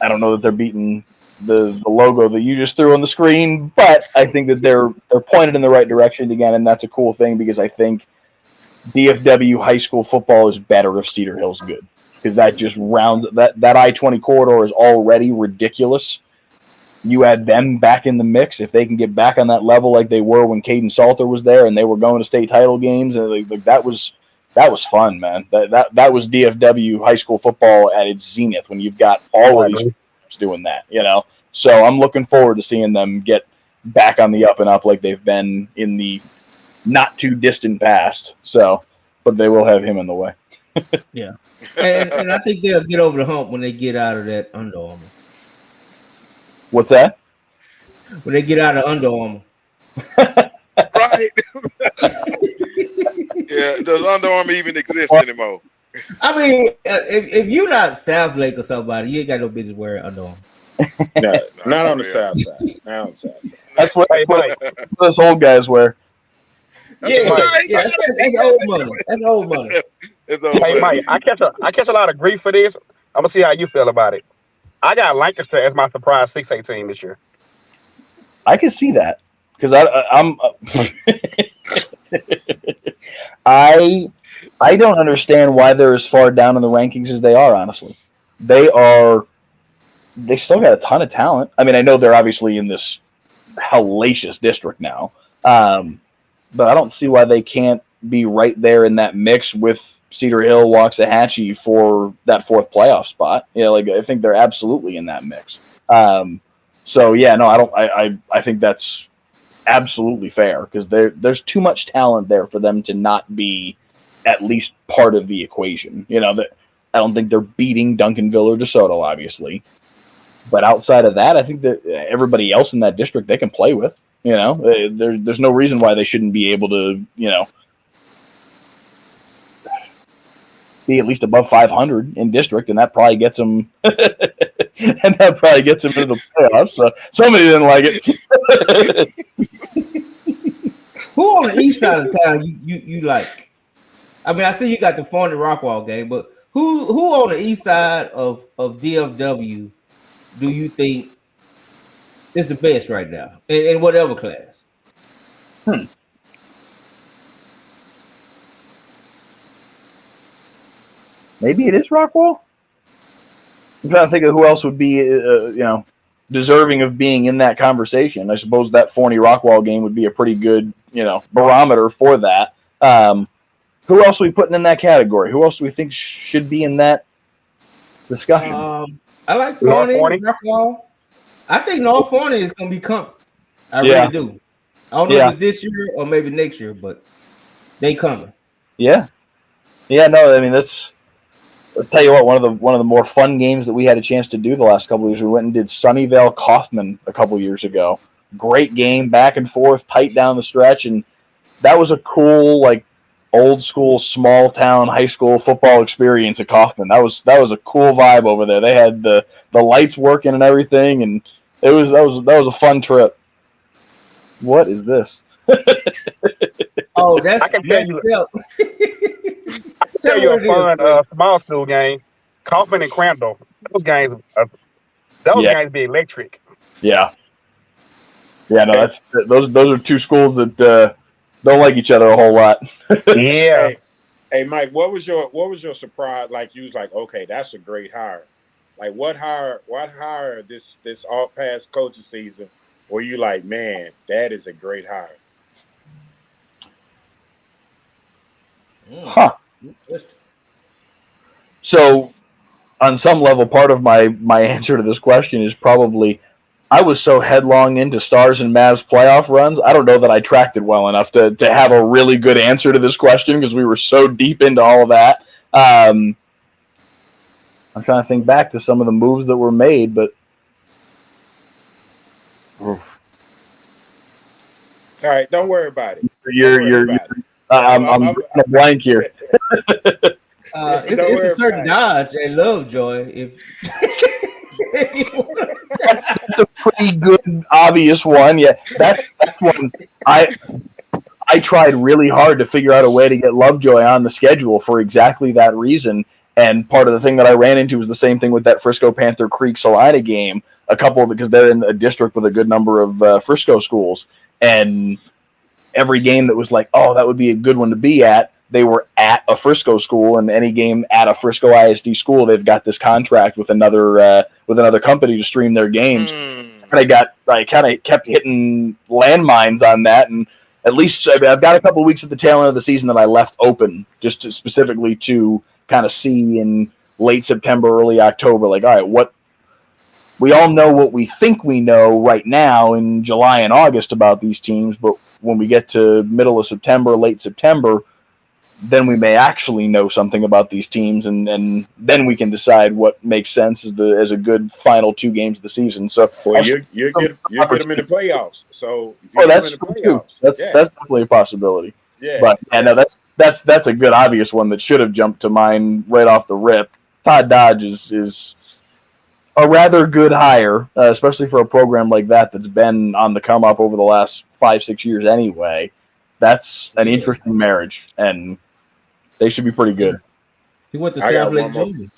I don't know that they're beating the logo that you just threw on the screen, but I think that they're pointed in the right direction again, and that's a cool thing because I think DFW high school football is better if Cedar Hill's good, because that just rounds that I-20 corridor is already ridiculous. You add them back in the mix, if they can get back on that level like they were when Caden Salter was there and they were going to state title games, and that was fun, man. That was DFW high school football at its zenith when you've got all of these doing that, So I'm looking forward to seeing them get back on the up and up like they've been in the not too distant past. So, but they will have him in the way. Yeah, and I think they'll get over the hump when they get out of that Under Armour. What's that? When they get out of Under Armour. Right. Yeah, does Under Armour even exist anymore? I mean, if you're not South Lake or somebody, you ain't got no business wearing Under Armour. No, not on the South side. Not on the South side. That's what those old guys wear. That's old money. That's old money. Hey, Mike, I catch a lot of grief for this. I'm gonna see how you feel about it. I got Lancaster as my surprise 6A team this year. I can see that because I'm. I don't understand why they're as far down in the rankings as they are. Honestly, they still got a ton of talent. I mean, I know they're obviously in this hellacious district now, but I don't see why they can't be right there in that mix with Cedar Hill, Waxahachie for that fourth playoff spot. I think they're absolutely in that mix. So yeah, no, I don't. I think that's absolutely fair because there's too much talent there for them to not be at least part of the equation. That I don't think they're beating Duncanville or DeSoto, obviously, But outside of that, I think that everybody else in that district they can play with. You know, there's no reason why they shouldn't be able to, you know, be at least above 500 in district, and that probably gets them. And that probably gets them into the playoffs. So somebody didn't like it. Who on the east side of town you like? I mean, I see you got the Forney Rockwall game, but who on the east side of DFW do you think is the best right now in whatever class? Maybe it is Rockwall. I'm trying to think of who else would be, you know, deserving of being in that conversation. I suppose that Forney Rockwall game would be a pretty good, you know, barometer for that. Who else are we putting in that category? Who else do we think should be in that discussion? I like Forney Rockwall. I think North Forney is going to be coming. I really do. I don't know if it's this year or maybe next year, but they coming. Yeah. Yeah, no, I mean, that's... I'll tell you what, one of the more fun games that we had a chance to do the last couple of years, we went and did Sunnyvale Kaufman a couple years ago. Great game, back and forth, tight down the stretch, and that was a cool, like, old school, small town high school football experience at Kaufman. That was a cool vibe over there. They had the lights working and everything, and that was a fun trip. What is this? Oh, that's I can tell you a fun small school game. Kaufman and Crandall. Those games be electric. Yeah. Yeah, no, those are two schools that don't like each other a whole lot. Yeah. Hey, Mike, what was your surprise? Like, you was like, okay, that's a great hire. Like, what hire this all past coaching season were you like, man, that is a great hire? Huh. So, on some level, part of my answer to this question is probably I was so headlong into Stars and Mavs playoff runs, I don't know that I tracked it well enough to have a really good answer to this question because we were so deep into all of that. I'm trying to think back to some of the moves that were made, but oof. All right, don't worry about it. I'm a blank here. It's a certain Dodge and Lovejoy. If that's a pretty good, obvious one. Yeah, that's one. I tried really hard to figure out a way to get Lovejoy on the schedule for exactly that reason. And part of the thing that I ran into was the same thing with that Frisco Panther Creek Salina game. Because they're in a district with a good number of Frisco schools, and every game that was like, oh, that would be a good one to be at, they were at a Frisco school, and any game at a Frisco ISD school, they've got this contract with another company to stream their games. And I kind of kept hitting landmines on that, and at least I've got a couple of weeks at the tail end of the season that I left open just specifically to kind of see in late September, early October, like, all right, we all know what we think we know right now in July and August about these teams, but when we get to middle of September, late September, then we may actually know something about these teams, and then we can decide what makes sense as a good final 2 games of the season. So, well, you get them in the playoffs. So, that's true too. That's definitely a possibility. Yeah, but no, that's a good obvious one that should have jumped to mind right off the rip. Todd Dodge is a rather good hire, especially for a program like that's been on the come up over the last 5-6 years anyway. That's an interesting marriage, and they should be pretty good. He went to South Lake Junior.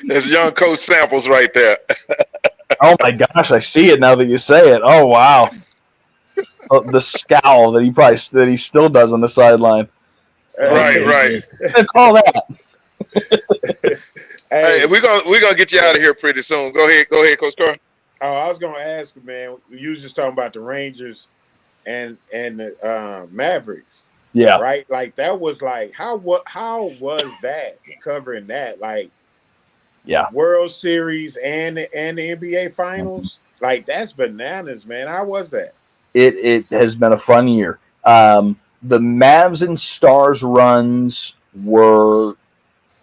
There's young coach samples right there. Oh my gosh, I see it now that you say it. Oh wow, the scowl that he still does on the sideline. Right. Call that. Hey, we're gonna get you out of here pretty soon. Go ahead, Coach Carr. Oh, I was gonna ask you, man. You was just talking about the Rangers and the Mavericks. Yeah. Right. Like that was like how was that covering that? Like, yeah, World Series and the NBA Finals. Like that's bananas, man. How was that? It has been a fun year. The Mavs and Stars runs were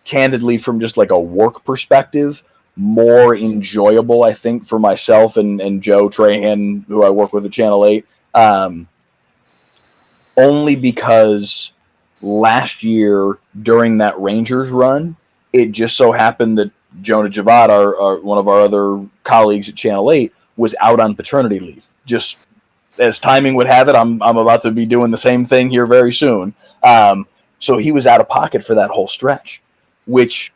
candidly, from just like a work perspective, more enjoyable, I think, for myself and Joe Trahan, who I work with at Channel 8, only because last year during that Rangers run, it just so happened that Jonah Javad, our one of our other colleagues at Channel 8, was out on paternity leave. Just as timing would have it, I'm about to be doing the same thing here very soon. So he was out of pocket for that whole stretch, which,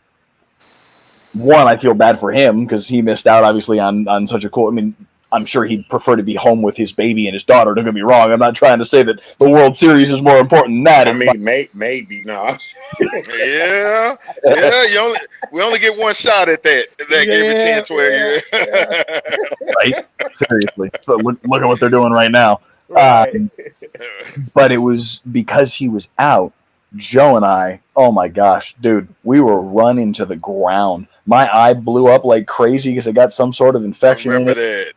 one, I feel bad for him because he missed out, obviously, on such a cool. I mean, I'm sure he'd prefer to be home with his baby and his daughter. Don't get me wrong. I'm not trying to say that the World Series is more important than that. I mean, maybe no. Yeah. We only get one shot at that. That gave it 10, 12 years. Right? Seriously. So look at what they're doing right now. Right. But it was because he was out. Joe and I, oh my gosh, dude, we were running to the ground. My eye blew up like crazy because I got some sort of infection. I remember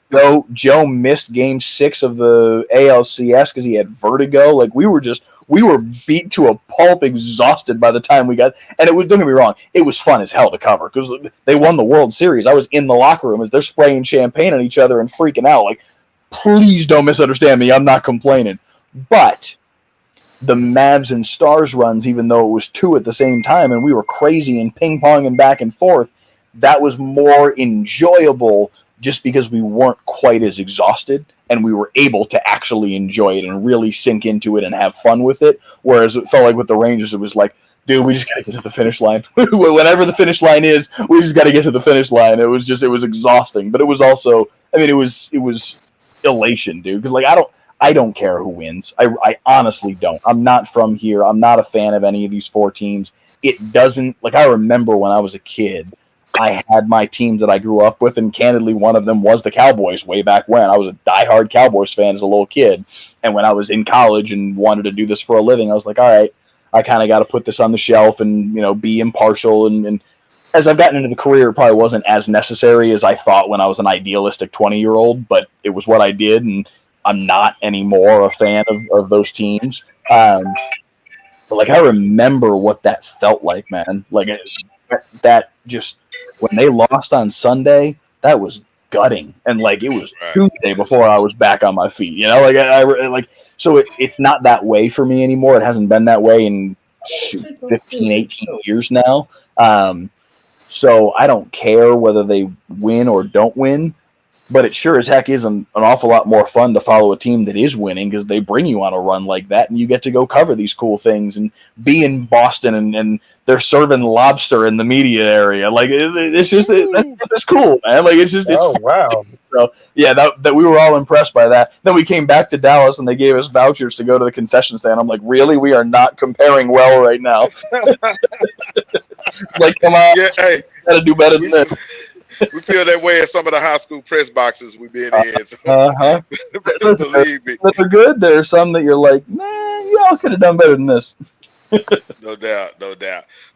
that. Joe missed game 6 of the ALCS because he had vertigo. Like we were beat to a pulp, exhausted by the time we got. And it was, don't get me wrong, it was fun as hell to cover because they won the World Series. I was in the locker room as they're spraying champagne on each other and freaking out. Like, please don't misunderstand me. I'm not complaining, but the Mavs and Stars runs, even though it was 2 at the same time and we were crazy and ping-ponging back and forth, that was more enjoyable just because we weren't quite as exhausted and we were able to actually enjoy it and really sink into it and have fun with it. Whereas it felt like with the Rangers, it was like, dude, we just got to get to the finish line. Whatever the finish line is, we just got to get to the finish line. It was exhausting, but it was also, I mean, it was elation, dude. Because like, I don't care who wins. I honestly don't. I'm not from here. I'm not a fan of any of these 4 teams. It doesn't, like, I remember when I was a kid, I had my teams that I grew up with, and candidly, one of them was the Cowboys way back when. I was a diehard Cowboys fan as a little kid. And when I was in college and wanted to do this for a living, I was like, all right, I kind of got to put this on the shelf and, be impartial. And as I've gotten into the career, it probably wasn't as necessary as I thought when I was an idealistic 20-year-old, but it was what I did. And I'm not anymore a fan of those teams. But like, I remember what that felt like, man. Like that just, when they lost on Sunday, that was gutting. And like, it was Tuesday before I was back on my feet, like I so it's not that way for me anymore. It hasn't been that way in 15, 18 years now. So I don't care whether they win or don't win. But it sure as heck is an awful lot more fun to follow a team that is winning because they bring you on a run like that and you get to go cover these cool things and be in Boston and they're serving lobster in the media area. Like, it's just, that's cool, man. Like, it's wow. So, yeah, that we were all impressed by that. Then we came back to Dallas and they gave us vouchers to go to the concession stand. I'm like, really? We are not comparing well right now. Like, come on. Yeah, hey. Got to do better than that. We feel that way in some of the high school press boxes we've been in. So. Believe me. They're good. There are some that you're like, man, y'all could have done better than this. No doubt.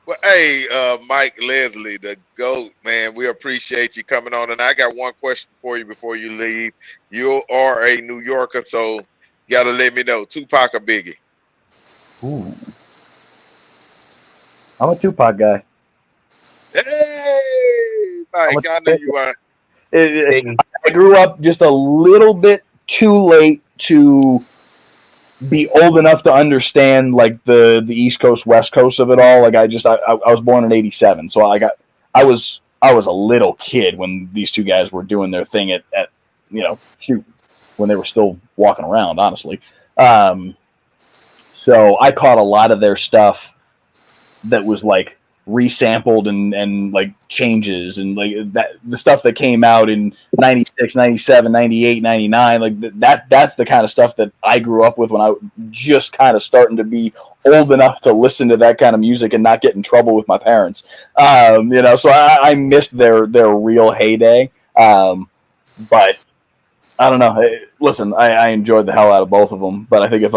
Well, hey, Mike Leslie, the GOAT, man, we appreciate you coming on. And I got one question for you before you leave. You are a New Yorker, so you got to let me know, Tupac or Biggie? Ooh. I'm a Tupac guy. Hey, Mike, I know you are. I grew up just a little bit too late to be old enough to understand like the East Coast, West Coast of it all. Like I was born in '87, so I was a little kid when these two guys were doing their thing at when they were still walking around, honestly. So I caught a lot of their stuff that was like resampled and like changes and like that, the stuff that came out in 96, 97, 98, 99, like that's the kind of stuff that I grew up with when I just kind of starting to be old enough to listen to that kind of music and not get in trouble with my parents. So I missed their real heyday. But I don't know. Listen, I enjoyed the hell out of both of them, but I think if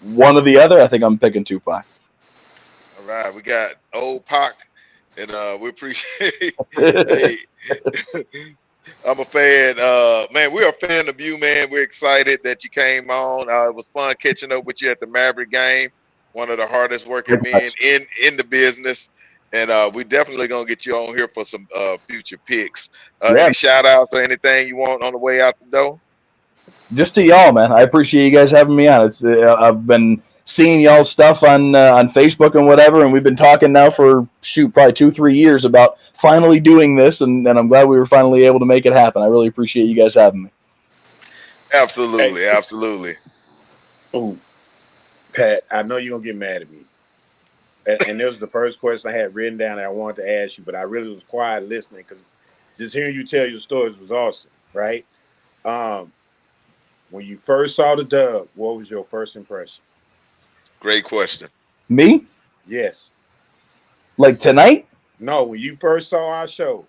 one or the other, I think I'm picking Tupac. All right, we got old Pac, and we appreciate. Hey, I'm a fan. Man, we're a fan of you, man. We're excited that you came on. It was fun catching up with you at the Maverick game. One of the hardest working men in the business. And we definitely gonna get you on here for some future picks. Yeah. Any shout outs or anything you want on the way out the door? Just to y'all, man. I appreciate you guys having me on. It's I've been seeing y'all's stuff on Facebook and whatever, and we've been talking now for probably 2-3 years about finally doing this, and I'm glad we were finally able to make it happen. I really appreciate you guys having me. Absolutely, absolutely. Ooh, Pat, I know you're gonna get mad at me. And this was the first question I had written down that I wanted to ask you, but I really was quiet listening because just hearing you tell your stories was awesome, right? When you first saw the dub, what was your first impression? Great question. Me? Yes. Like tonight? No, when you first saw our show.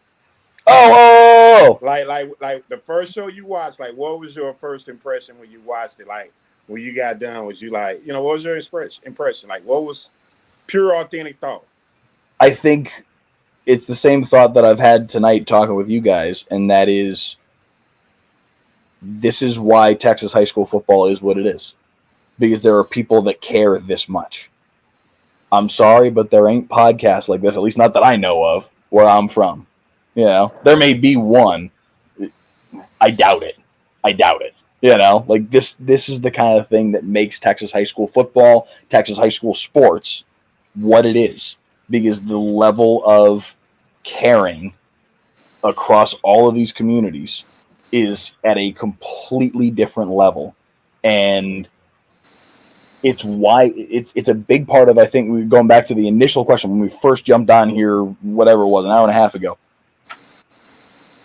Oh! Like the first show you watched, like what was your first impression when you watched it? Like when you got done, was you like, what was your impression? Like what was pure authentic thought? I think it's the same thought that I've had tonight talking with you guys, and that is this is why Texas high school football is what it is. Because there are people that care this much. I'm sorry, but there ain't podcasts like this, at least not that I know of, where I'm from. There may be one. I doubt it. Like this is the kind of thing that makes Texas high school football, Texas high school sports what it is. Because the level of caring across all of these communities is at a completely different level. And it's why it's a big part of, I think, we're going back to the initial question when we first jumped on here, whatever it was, an hour and a half ago,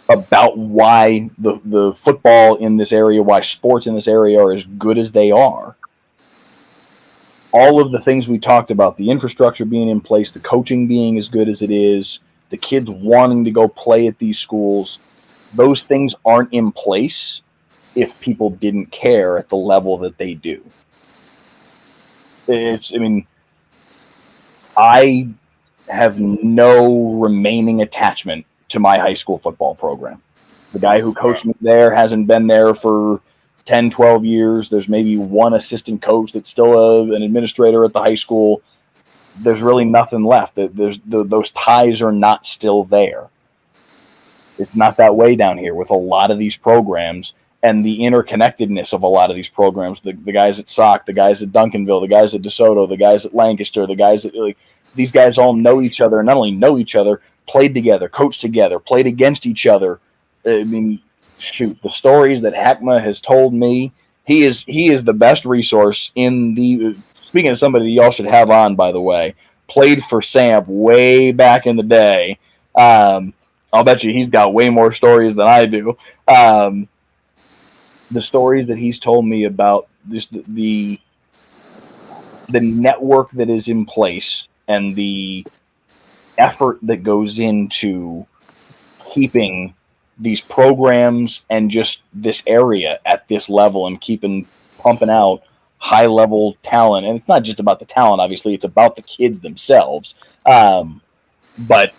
about why the football in this area, why sports in this area are as good as they are. All of the things we talked about, the infrastructure being in place, the coaching being as good as it is, the kids wanting to go play at these schools, those things aren't in place if people didn't care at the level that they do. I have no remaining attachment to my high school football program. The guy who coached me there hasn't been there for 10, 12 years. There's maybe one assistant coach that's still an administrator at the high school. There's really nothing left. Those ties are not still there. It's not that way down here with a lot of these programs and the interconnectedness of a lot of these programs. The guys at Sauk, the guys at Duncanville, the guys at DeSoto, the guys at Lancaster, the guys at these guys all know each other, and not only know each other, played together, coached together, played against each other. The stories that Hackma has told me, he is the best resource in the. Speaking of somebody that y'all should have on, by the way, played for Samp way back in the day. I'll bet you he's got way more stories than I do. The stories that he's told me about this, the network that is in place and the effort that goes into keeping these programs and just this area at this level and pumping out high level talent. And it's not just about the talent, obviously, it's about the kids themselves. But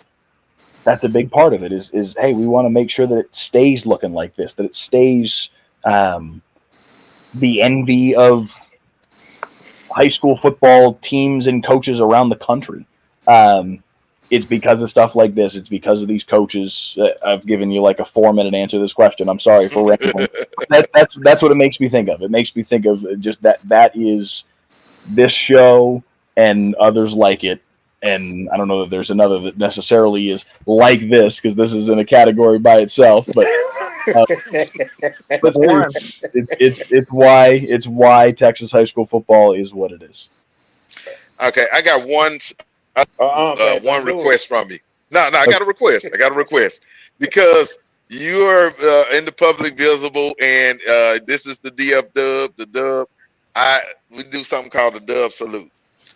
that's a big part of it is, hey, we want to make sure that it stays looking like this, that it stays the envy of high school football teams and coaches around the country. It's because of stuff like this. It's because of these coaches. I've given you like a 4-minute answer to this question. I'm sorry for rambling. That's what it makes me think of. It makes me think of just that is this show and others like it. And I don't know that there's another that necessarily is like this, because this is in a category by itself. But it's why Texas high school football is what it is. Okay, I got one request from you. No, I got a request. Because you're in the public visible, and this is the DF Dub, the Dub. We do something called the Dub Salute.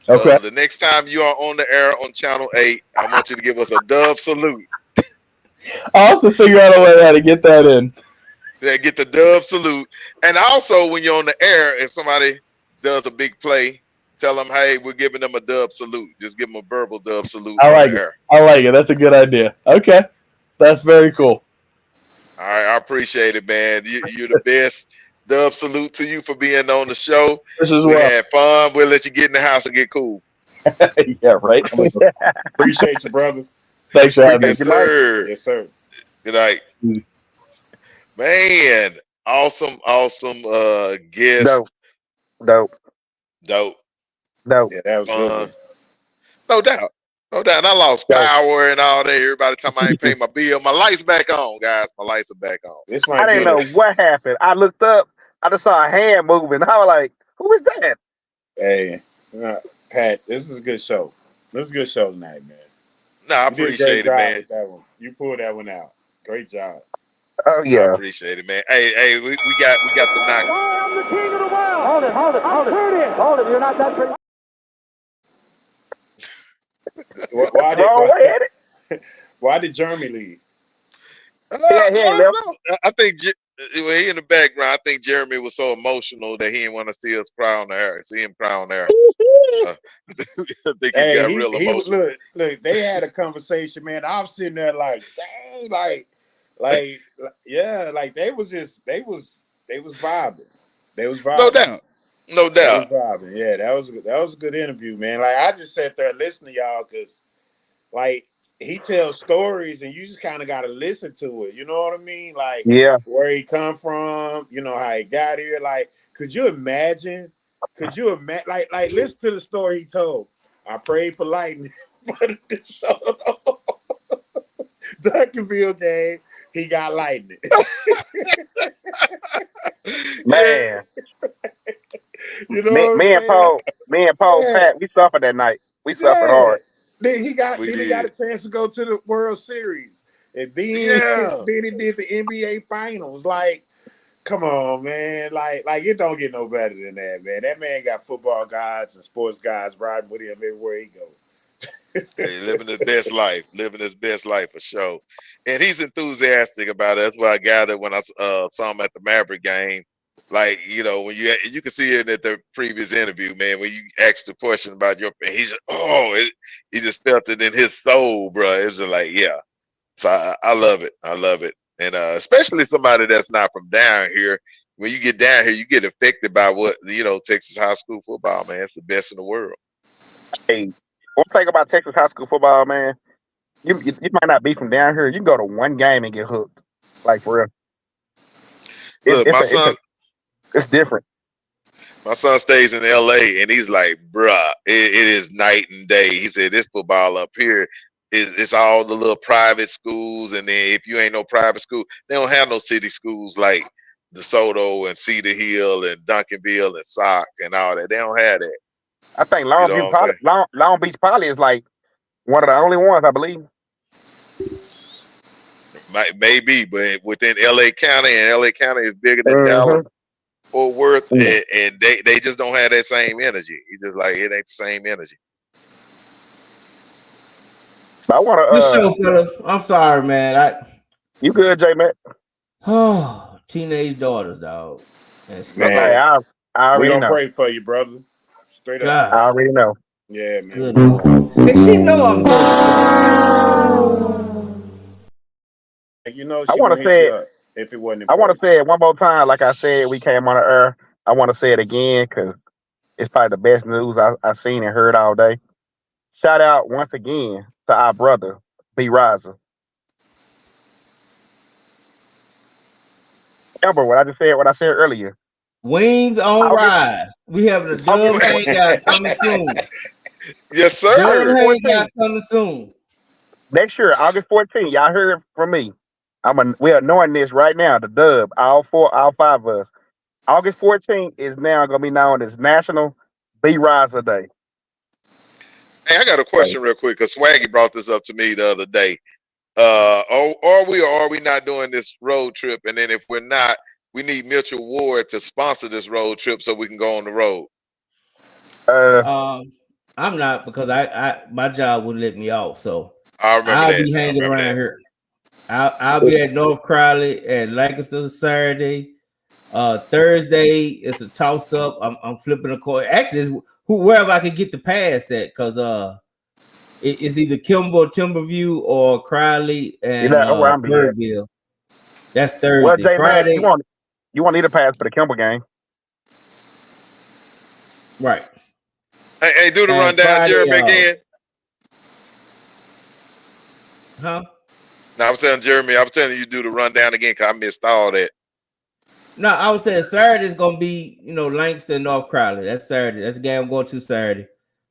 So okay. The next time you are on the air on Channel 8, I want you to give us a Dub Salute. I'll have to figure out a way how to get that in. Yeah, get the Dub Salute. And also, when you're on the air, if somebody does a big play, tell them, hey, we're giving them a Dub Salute. Just give them a verbal Dub Salute. I like it. That's a good idea. Okay. That's very cool. All right. I appreciate it, man. You're the best. Dub Salute to you for being on the show. This is we had fun. We'll let you get in the house and get cool. Yeah, right. Appreciate you, brother. Thanks for having me. Yes, sir. Yes, sir. Good night. Man, awesome guest. Dope. Dope. Yeah, that was good. Fun. No doubt. No doubt. And I lost power and all that. Everybody tell me I ain't paying my bill. My lights back on, guys. My lights are back on. This I didn't know what happened. I looked up. I just saw a hand moving. I was like, "Who is that?" Hey, Pat, this is a good show. This is a good show tonight, man. No, I You did a appreciate great it, job man. with that one. You pulled that one out. Great job. Oh I yeah. appreciate it, man. Hey, we got the knock. I'm the king of the world. Hold it. Hold it. You're not that pretty. Why did Jeremy leave? I think he in the background. I think Jeremy was so emotional that he didn't want to see us cry on the air. See him cry on the air. I think he got real emotional. Look, they had a conversation, man. I was sitting there like, dang, yeah, like they was vibing. They was vibing. No doubt. They was vibing. Yeah, that was a good interview, man. Like I just sat there listening to y'all because, like, he tells stories and you just kind of got to listen to it. You know what I mean? Like, yeah, where he come from. You know how he got here. Like, could you imagine? Like, listen to the story he told. I prayed for lightning, but it showed up. Duncanville game, he got lightning. Man. You know me and Paul, Yeah. Pat, we suffered that night. We suffered hard. Then he got a chance to go to the World Series. And then, then he did the NBA Finals. Like, come on, man. Like it don't get no better than that, man. That man got football guys and sports guys riding with him everywhere he goes. Hey, living his best life for sure. And he's enthusiastic about it. That's what I gathered when I saw him at the Maverick game. Like, you know, when you can see it at the previous interview, man, when you asked the question about he just felt it in his soul, bro. It was just like, yeah. So I love it. I love it. And especially somebody that's not from down here. When you get down here, you get affected by what, Texas high school football, man. It's the best in the world. Hey, one thing about Texas high school football, man, you might not be from down here. You can go to one game and get hooked. Like, for real. Look, my son... It's different. My son stays in LA and he's like, bruh, it is night and day. He said this football up here it's all the little private schools, and then if you ain't no private school, they don't have no city schools like DeSoto and Cedar Hill and Duncanville and Sock and all that. They don't have that. I think Long Beach Poly is like one of the only ones, I believe. Maybe, but within LA County, and LA County is bigger than Dallas, Fort Worth, and they just don't have that same energy. It's just like it ain't the same energy. I want to. Good show, fellas. I'm sorry, man. You good, J Mac? Oh, teenage daughters, dog. Man, I already we gonna know. pray for you, brother. Straight God. up. I already know. Yeah, man. Good Lord. And she know I'm good. You know, I want to say it. If it wasn't, I want to say it one more time. Like I said, we came on the air. I want to say it again because it's probably the best news I've seen and heard all day. Shout out once again to our brother, B. Riser. Remember what I said earlier. Wings on rise. We having a dub hangout coming soon. Yes, sir. Dub hangout coming soon. Next year, August 14th. Y'all heard from me. We are knowing this right now. The dub, all five of us. August 14th is now going to be known as National B. Riser Day. Hey, I got a question real quick because Swaggy brought this up to me the other day. Are we not doing this road trip? And then if we're not, we need Mitchell Ward to sponsor this road trip so we can go on the road. I'm not, because my job wouldn't let me off. So I'll be hanging around here. I'll be at North Crowley at Lancaster Saturday. Thursday it's a toss up. I'm flipping a coin. Actually, it's wherever I can get the pass at, because it's either Kimball, Timberview, or Crowley and Birdville. That's Thursday. Well, Jay, Friday, man, you want to need a pass for the Kimball game, right? Hey, do the And rundown, Friday, Jeremy, again. Huh? No, I was telling Jeremy, I was telling you do the rundown again because I missed all that. No, I was saying Saturday is gonna be, Langston, North Crowley. That's Saturday. That's the game I'm going to Saturday.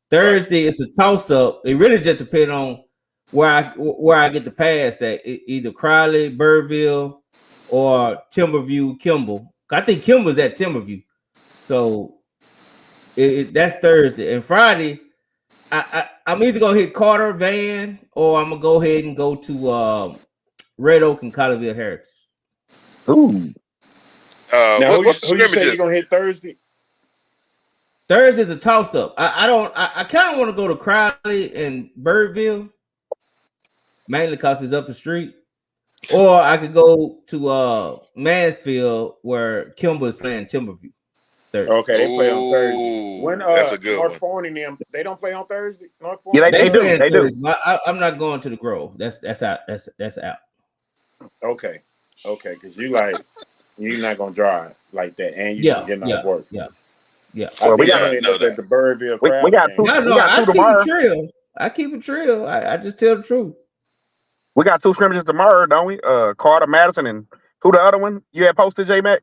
Thursday, it's a toss up. It really just depends on where I get the pass at. Either Crowley, Birdville, or Timberview, Kimball. I think Kimball's at Timberview. So that's Thursday. And Friday, I'm either gonna hit Carter, Van, or I'm gonna go ahead and go to Red Oak and Colleyville Heritage. Ooh. Now, what's the who you say scrimmages? you're gonna hit Thursday? Thursday's a toss up. I kind of want to go to Crowley and Birdville, mainly because it's up the street. Or I could go to Mansfield where Kimball is playing Timberview. Thursday. Okay, they play on Thursday. When that's a good North one. Point and them, they don't play on Thursday. North Point. Yeah, they do. play They do. Thursday, but I'm not going to the Grove. That's out. That's out. Okay, because you're not gonna drive like that, and you Yeah, getting yeah, off work. yeah. Well, we we got got at the Birdville we crowd. got game. two. No, We got I two keep tomorrow. it trill. I keep it trill. I just tell the truth. We got two scrimmages tomorrow, don't we? Carter, Madison, and who the other one you had posted, J Mac?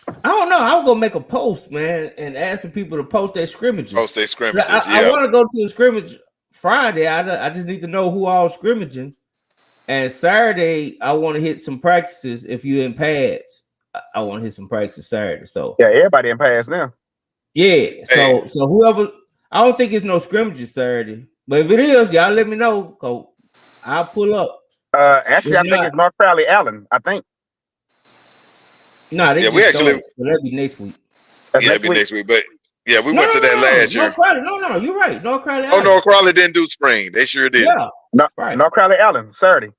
I don't know. I was gonna make a post, man, and ask some people to post their scrimmages. Post their scrimmages, I want to go to a scrimmage Friday. I just need to know who all scrimmaging. And Saturday, I want to hit some practices. If you're in pads, I want to hit some practices Saturday. So Yeah, everybody in pass now. yeah. So whoever, I don't think it's no scrimmages Saturday, but if it is, y'all let me know. Cause I'll pull up. Actually, I If think not- it's North Crowley Allen. I think Nah, they Yeah, just we actually- started, so that'll be next week. that's Yeah, next it'll be week. next week. But yeah, we went to that last year. North Crowley, no, you're right. North Crowley. Oh, North Crowley didn't do spring. They sure did. Yeah, No, right. North Crowley Allen Saturday.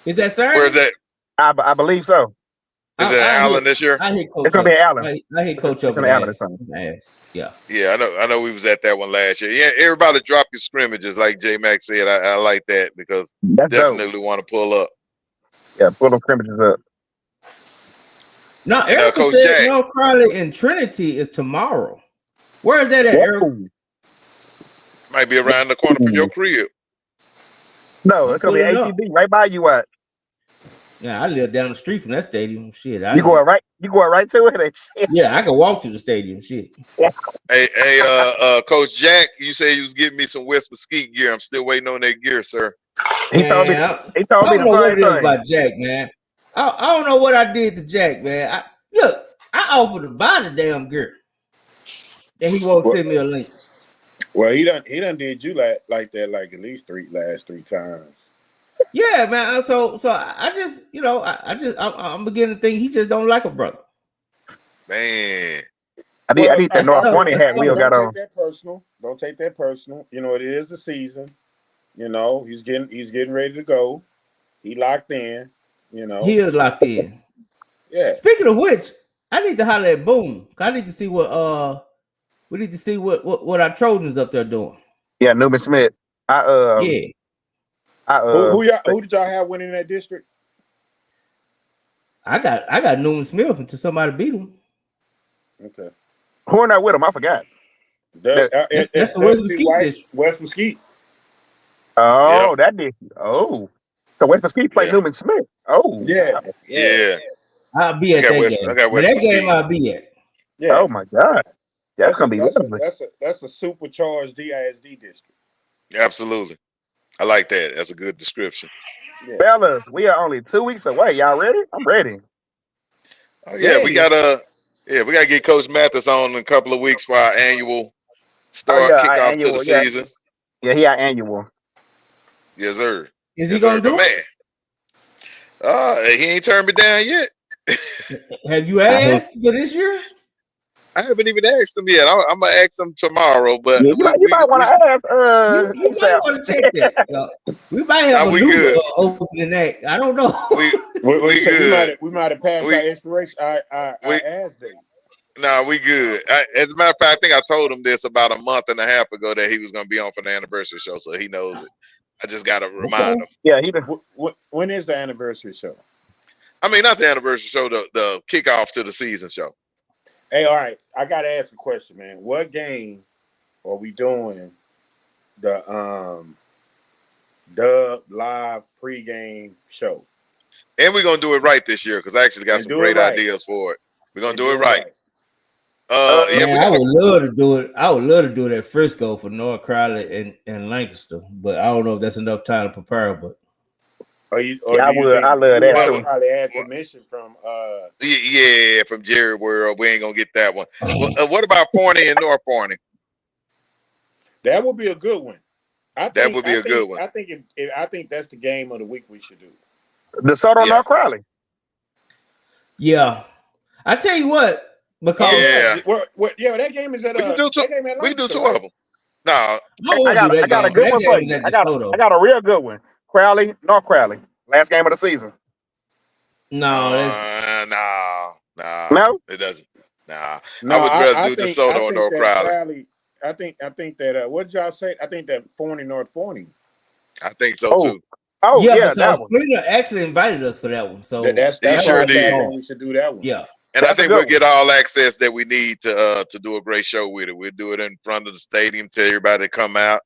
Is that Saturday? Where's that? I believe so. Is it Allen this year? I hit Coach. It's gonna be Allen. I hit Coach It's up gonna in be Allen ass. this time. Ass. Yeah. Yeah, I know we was at that one last year. Yeah, everybody drop your scrimmages, like J Mac said. I like that because That's dope. definitely want to pull up. Yeah, pull them scrimmages up. No, And, Erica Coach said Jack. North Crowley and Trinity is tomorrow. Where is that at, Erica? Whoa. Might be around the corner from your crib. No, it's gonna be Pull it up. ATB right by you. What? Yeah, I live down the street from that stadium. Shit, You going right? You going right to it? Yeah, I can walk to the stadium. Shit. Hey, Coach Jack, you say you was giving me some West Mesquite gear. I'm still waiting on that gear, sir. He told me. Man, He told I me don't know the what same it is thing. about Jack, man. I don't know what I did to Jack, man. Look, I offered to buy the damn gear, and he won't send me a link. Well, he done did you like that like at least last three times. Yeah, man. So I just, I'm beginning to think he just don't like a brother. Man, I need that North tough. Pointy That's hat tough. Will got Don't on. take that personal. Don't take that personal. You know, it is the season. You know, he's getting ready to go. He locked in. You know, He is locked in. yeah. Speaking of which, I need to holler at Boom. I need to see what we need to see what our Trojans up there doing. Yeah, Newman Smith. Yeah. Who did y'all have winning that district? I got Newman Smith until somebody beat him. Okay. Who are not with him? I forgot. That's the West Mesquite district. West Mesquite. Oh, that did. Oh, so West Mesquite played Newman Smith. Oh, Yeah. I'll be at I got that West- game. I got But West that Mesquite. game I'll be at. Yeah. Oh my God, that's gonna be lovely. That's a supercharged DISD district. absolutely. I like that. That's a good description. Yeah. Fellas, we are only 2 weeks away. Y'all ready? I'm ready. Oh, yeah, we gotta get Coach Mathis on in a couple of weeks for our annual Oh, yeah, our kickoff to annual, the yeah. season. Yeah, he our annual. Yes, sir. Is he Yes, gonna sir. do But it? man, he ain't turned me down yet. Have you asked for this year? I haven't even asked him yet. I'm gonna ask him tomorrow. But Yeah, you might want to ask. You might want to check that. We might have a we new good. opening act. I don't know. we good. We might have passed We- our inspiration. Our ass date. Nah, we good. As a matter of fact, I think I told him this about a month and a half ago that he was gonna be on for the anniversary show, so he knows it. I just gotta remind him. Yeah, he been. When is the anniversary show? I mean, not the anniversary show, the kickoff to the season show. Hey, all right. I gotta ask a question, man. What game are we doing the Dub Live pregame show? And we're gonna do it right this year because I actually got some great ideas for it. We're gonna do it right. Man, I would love to do it. I would love to do it at Frisco for North Crowley and Lancaster, but I don't know if that's enough time to prepare. But I love that too. Probably had permission from from Jerry World. We ain't gonna get that one. What about Forney and North Forney? That would be a good one. That would be a good one. I think that's the game of the week we should do. DeSoto North Crowley. Yeah, I tell you what. Because that game is at we can do two. We can do two of them. No, I got a good one for you. I got a real good one. Crowley, North Crowley, last game of the season. No, it doesn't. Nah, I would rather do DeSoto and North Crowley. I think that what did y'all say? I think that Forney North Forney. I think so too. Oh yeah, because Frida actually invited us for that one. So that's sure did. We should do that one. Yeah. And I think we'll get all access that we need to do a great show with it. We'll do it in front of the stadium, tell everybody to come out.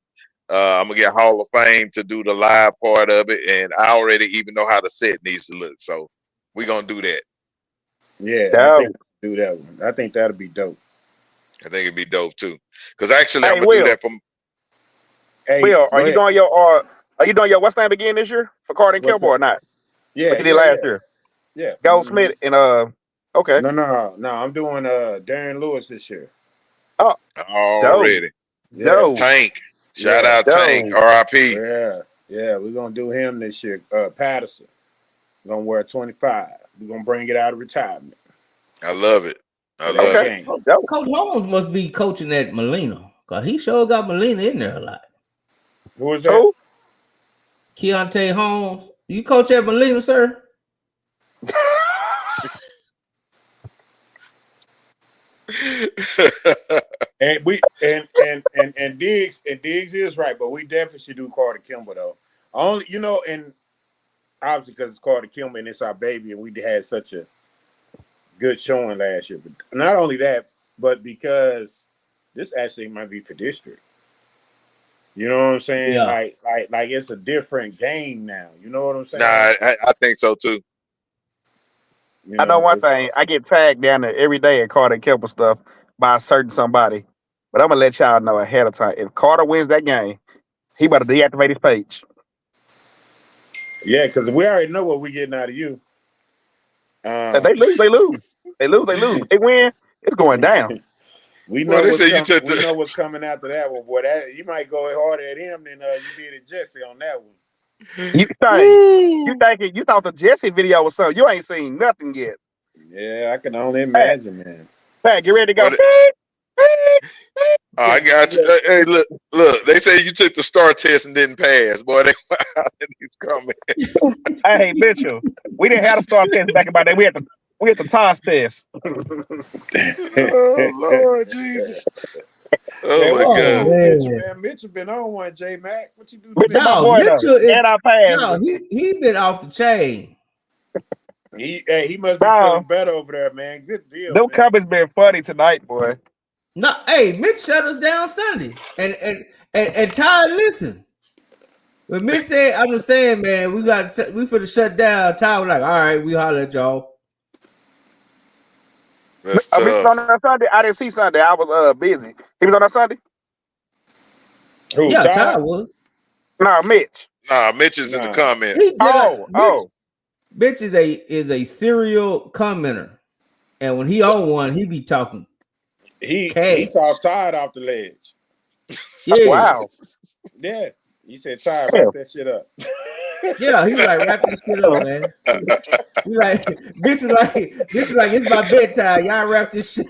I'm gonna get Hall of Fame to do the live part of it, and I already even know how the set needs to look. So we're gonna do that. Yeah, I think we'll do that one. I think that'll be dope. I think it'd be dope too. Because actually, I'm gonna do that from. Hey, Will, are you doing your what's name again this year for Carter and Kilgore or not? Yeah, what you did last year. Yeah, Goldsmith and Okay. No. I'm doing Darren Lewis this year. Oh, already. No. Tank. Shout out Tank. R.I.P. Yeah. We're gonna do him this year. Patterson. We're gonna wear 25. We're gonna bring it out of retirement. I love it. Coach Holmes must be coaching at Molina because he sure got Molina in there a lot. Who is that? Keontae Holmes. You coach at Molina, sir? and Diggs is right, but we definitely should do Carter Kimball though. Only and obviously because it's Carter Kimball and it's our baby, and we had such a good showing last year. But not only that, but because this actually might be for district. You know what I'm saying? Yeah. Like it's a different game now. You know what I'm saying? Nah, I think so too. I know one thing. I get tagged down there every day at Carter and Kimball stuff by a certain somebody. But I'm gonna let y'all know ahead of time. If Carter wins that game, he better deactivate his page. Yeah, because we already know what we're getting out of you. They lose. They win, it's going down. We know what's coming after that one. Boy, you might go harder at him than you did at Jesse on that one. You thought the Jesse video was something. You ain't seen nothing yet. Yeah, I can only imagine, man. Pat, get ready to go. I got you. Hey, look. They say you took the STAR test and didn't pass. Boy, he's coming. Hey, Mitchell, we didn't have a STAR test back in my day. We had the TOS test. Oh Lord Jesus. Oh my God. Mitchell been on one, J Mac. What you do? He been off the chain. He must be feeling better over there, man. Good deal. Them comments been funny tonight, boy. No, hey, Mitch shut us down Sunday, and Ty listen. When Mitch said, "I'm just saying, man, we finna shut down," Ty was like, "All right, we holler at y'all." Mitch on that Sunday. I didn't see Sunday. I was busy. He was on that Sunday. Who? Yeah, Ty was. No, Mitch. Nah, Mitch is in the comments. Mitch is a serial commenter, and when he on one, he be talking. He talked Ty off the ledge. Yeah. Wow. Yeah. He said, Ty, wrap that shit up. Yeah, he was like, wrap this shit up, man. He like, bitch was like, it's my bedtime. Y'all wrap this shit.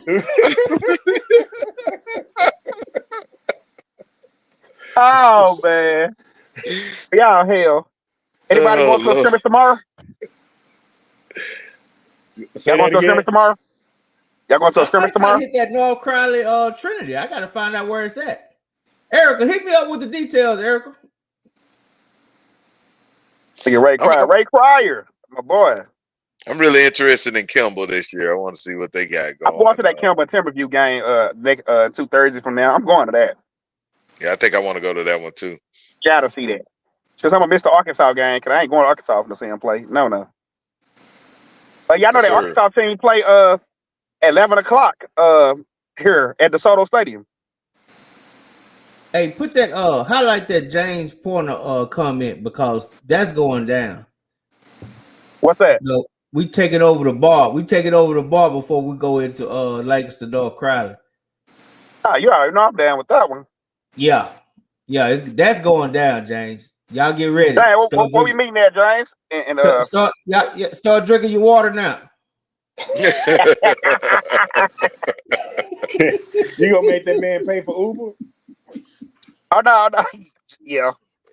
Oh man. Y'all hell. Anybody going to a scrimmage tomorrow? Y'all going to a scrimmage tomorrow? Y'all going to a scrimmage tomorrow? Hit that North Crowley Trinity. I gotta find out where it's at. Erica, hit me up with the details, Erica. Ray Cryer, my boy. I'm really interested in Kimball this year. I want to see what they got going. I'm going to that Kimball Timberview game 2 Thursdays from now. I'm going to that. Yeah, I think I want to go to that one too. Gotta see that. Since I'm gonna miss the Arkansas game, because I ain't going to Arkansas to see him play. No. Y'all know that Arkansas team play at 11 o'clock here at DeSoto Stadium. Hey, put that highlight that James Porter comment because that's going down. What's that? You know, we taking over the bar. We take it over the bar before we go into Lancaster North Crowley. You already know I'm down with that one. Yeah, that's going down, James. Y'all get ready. Hey, what we meeting there, James? And start drinking your water now. You gonna make that man pay for Uber? Oh no. Yeah.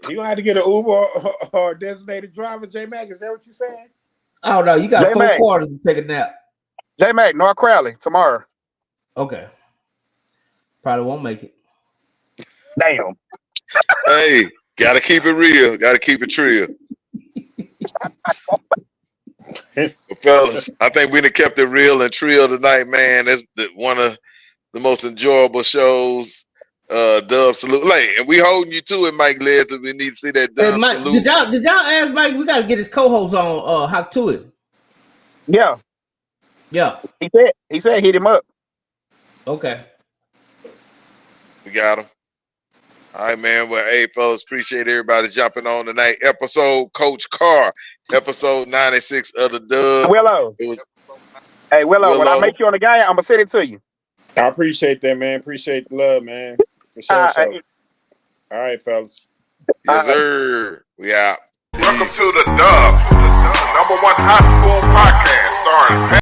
You gonna have to get an Uber or a designated driver, J Mac. Is that what you saying? Oh no, you got J-Mac. 4 quarters to take a nap. J Mac, North Crowley tomorrow. Okay. Probably won't make it. Damn. Hey, gotta keep it real. Gotta keep it real. Well, fellas, I think we done kept it real and trill tonight, man. That's one of the most enjoyable shows. Dub salute. And we holding you to it, Mike Les, if we need to see that Dub Mike, salute. did y'all ask Mike? We gotta get his co-host on Hawk to it. Yeah. He said hit him up. Okay. We got him. All right, man. Well, hey, fellas, appreciate everybody jumping on tonight. Episode Coach Carr, episode 96 of the Dub. Willow. Hey, Willow, when I make you on the guy, I'm gonna send it to you. I appreciate that, man. Appreciate the love, man. For sure. All right, fellas. Yes, sir. We out. Welcome to the Dub, #1 high school podcast starring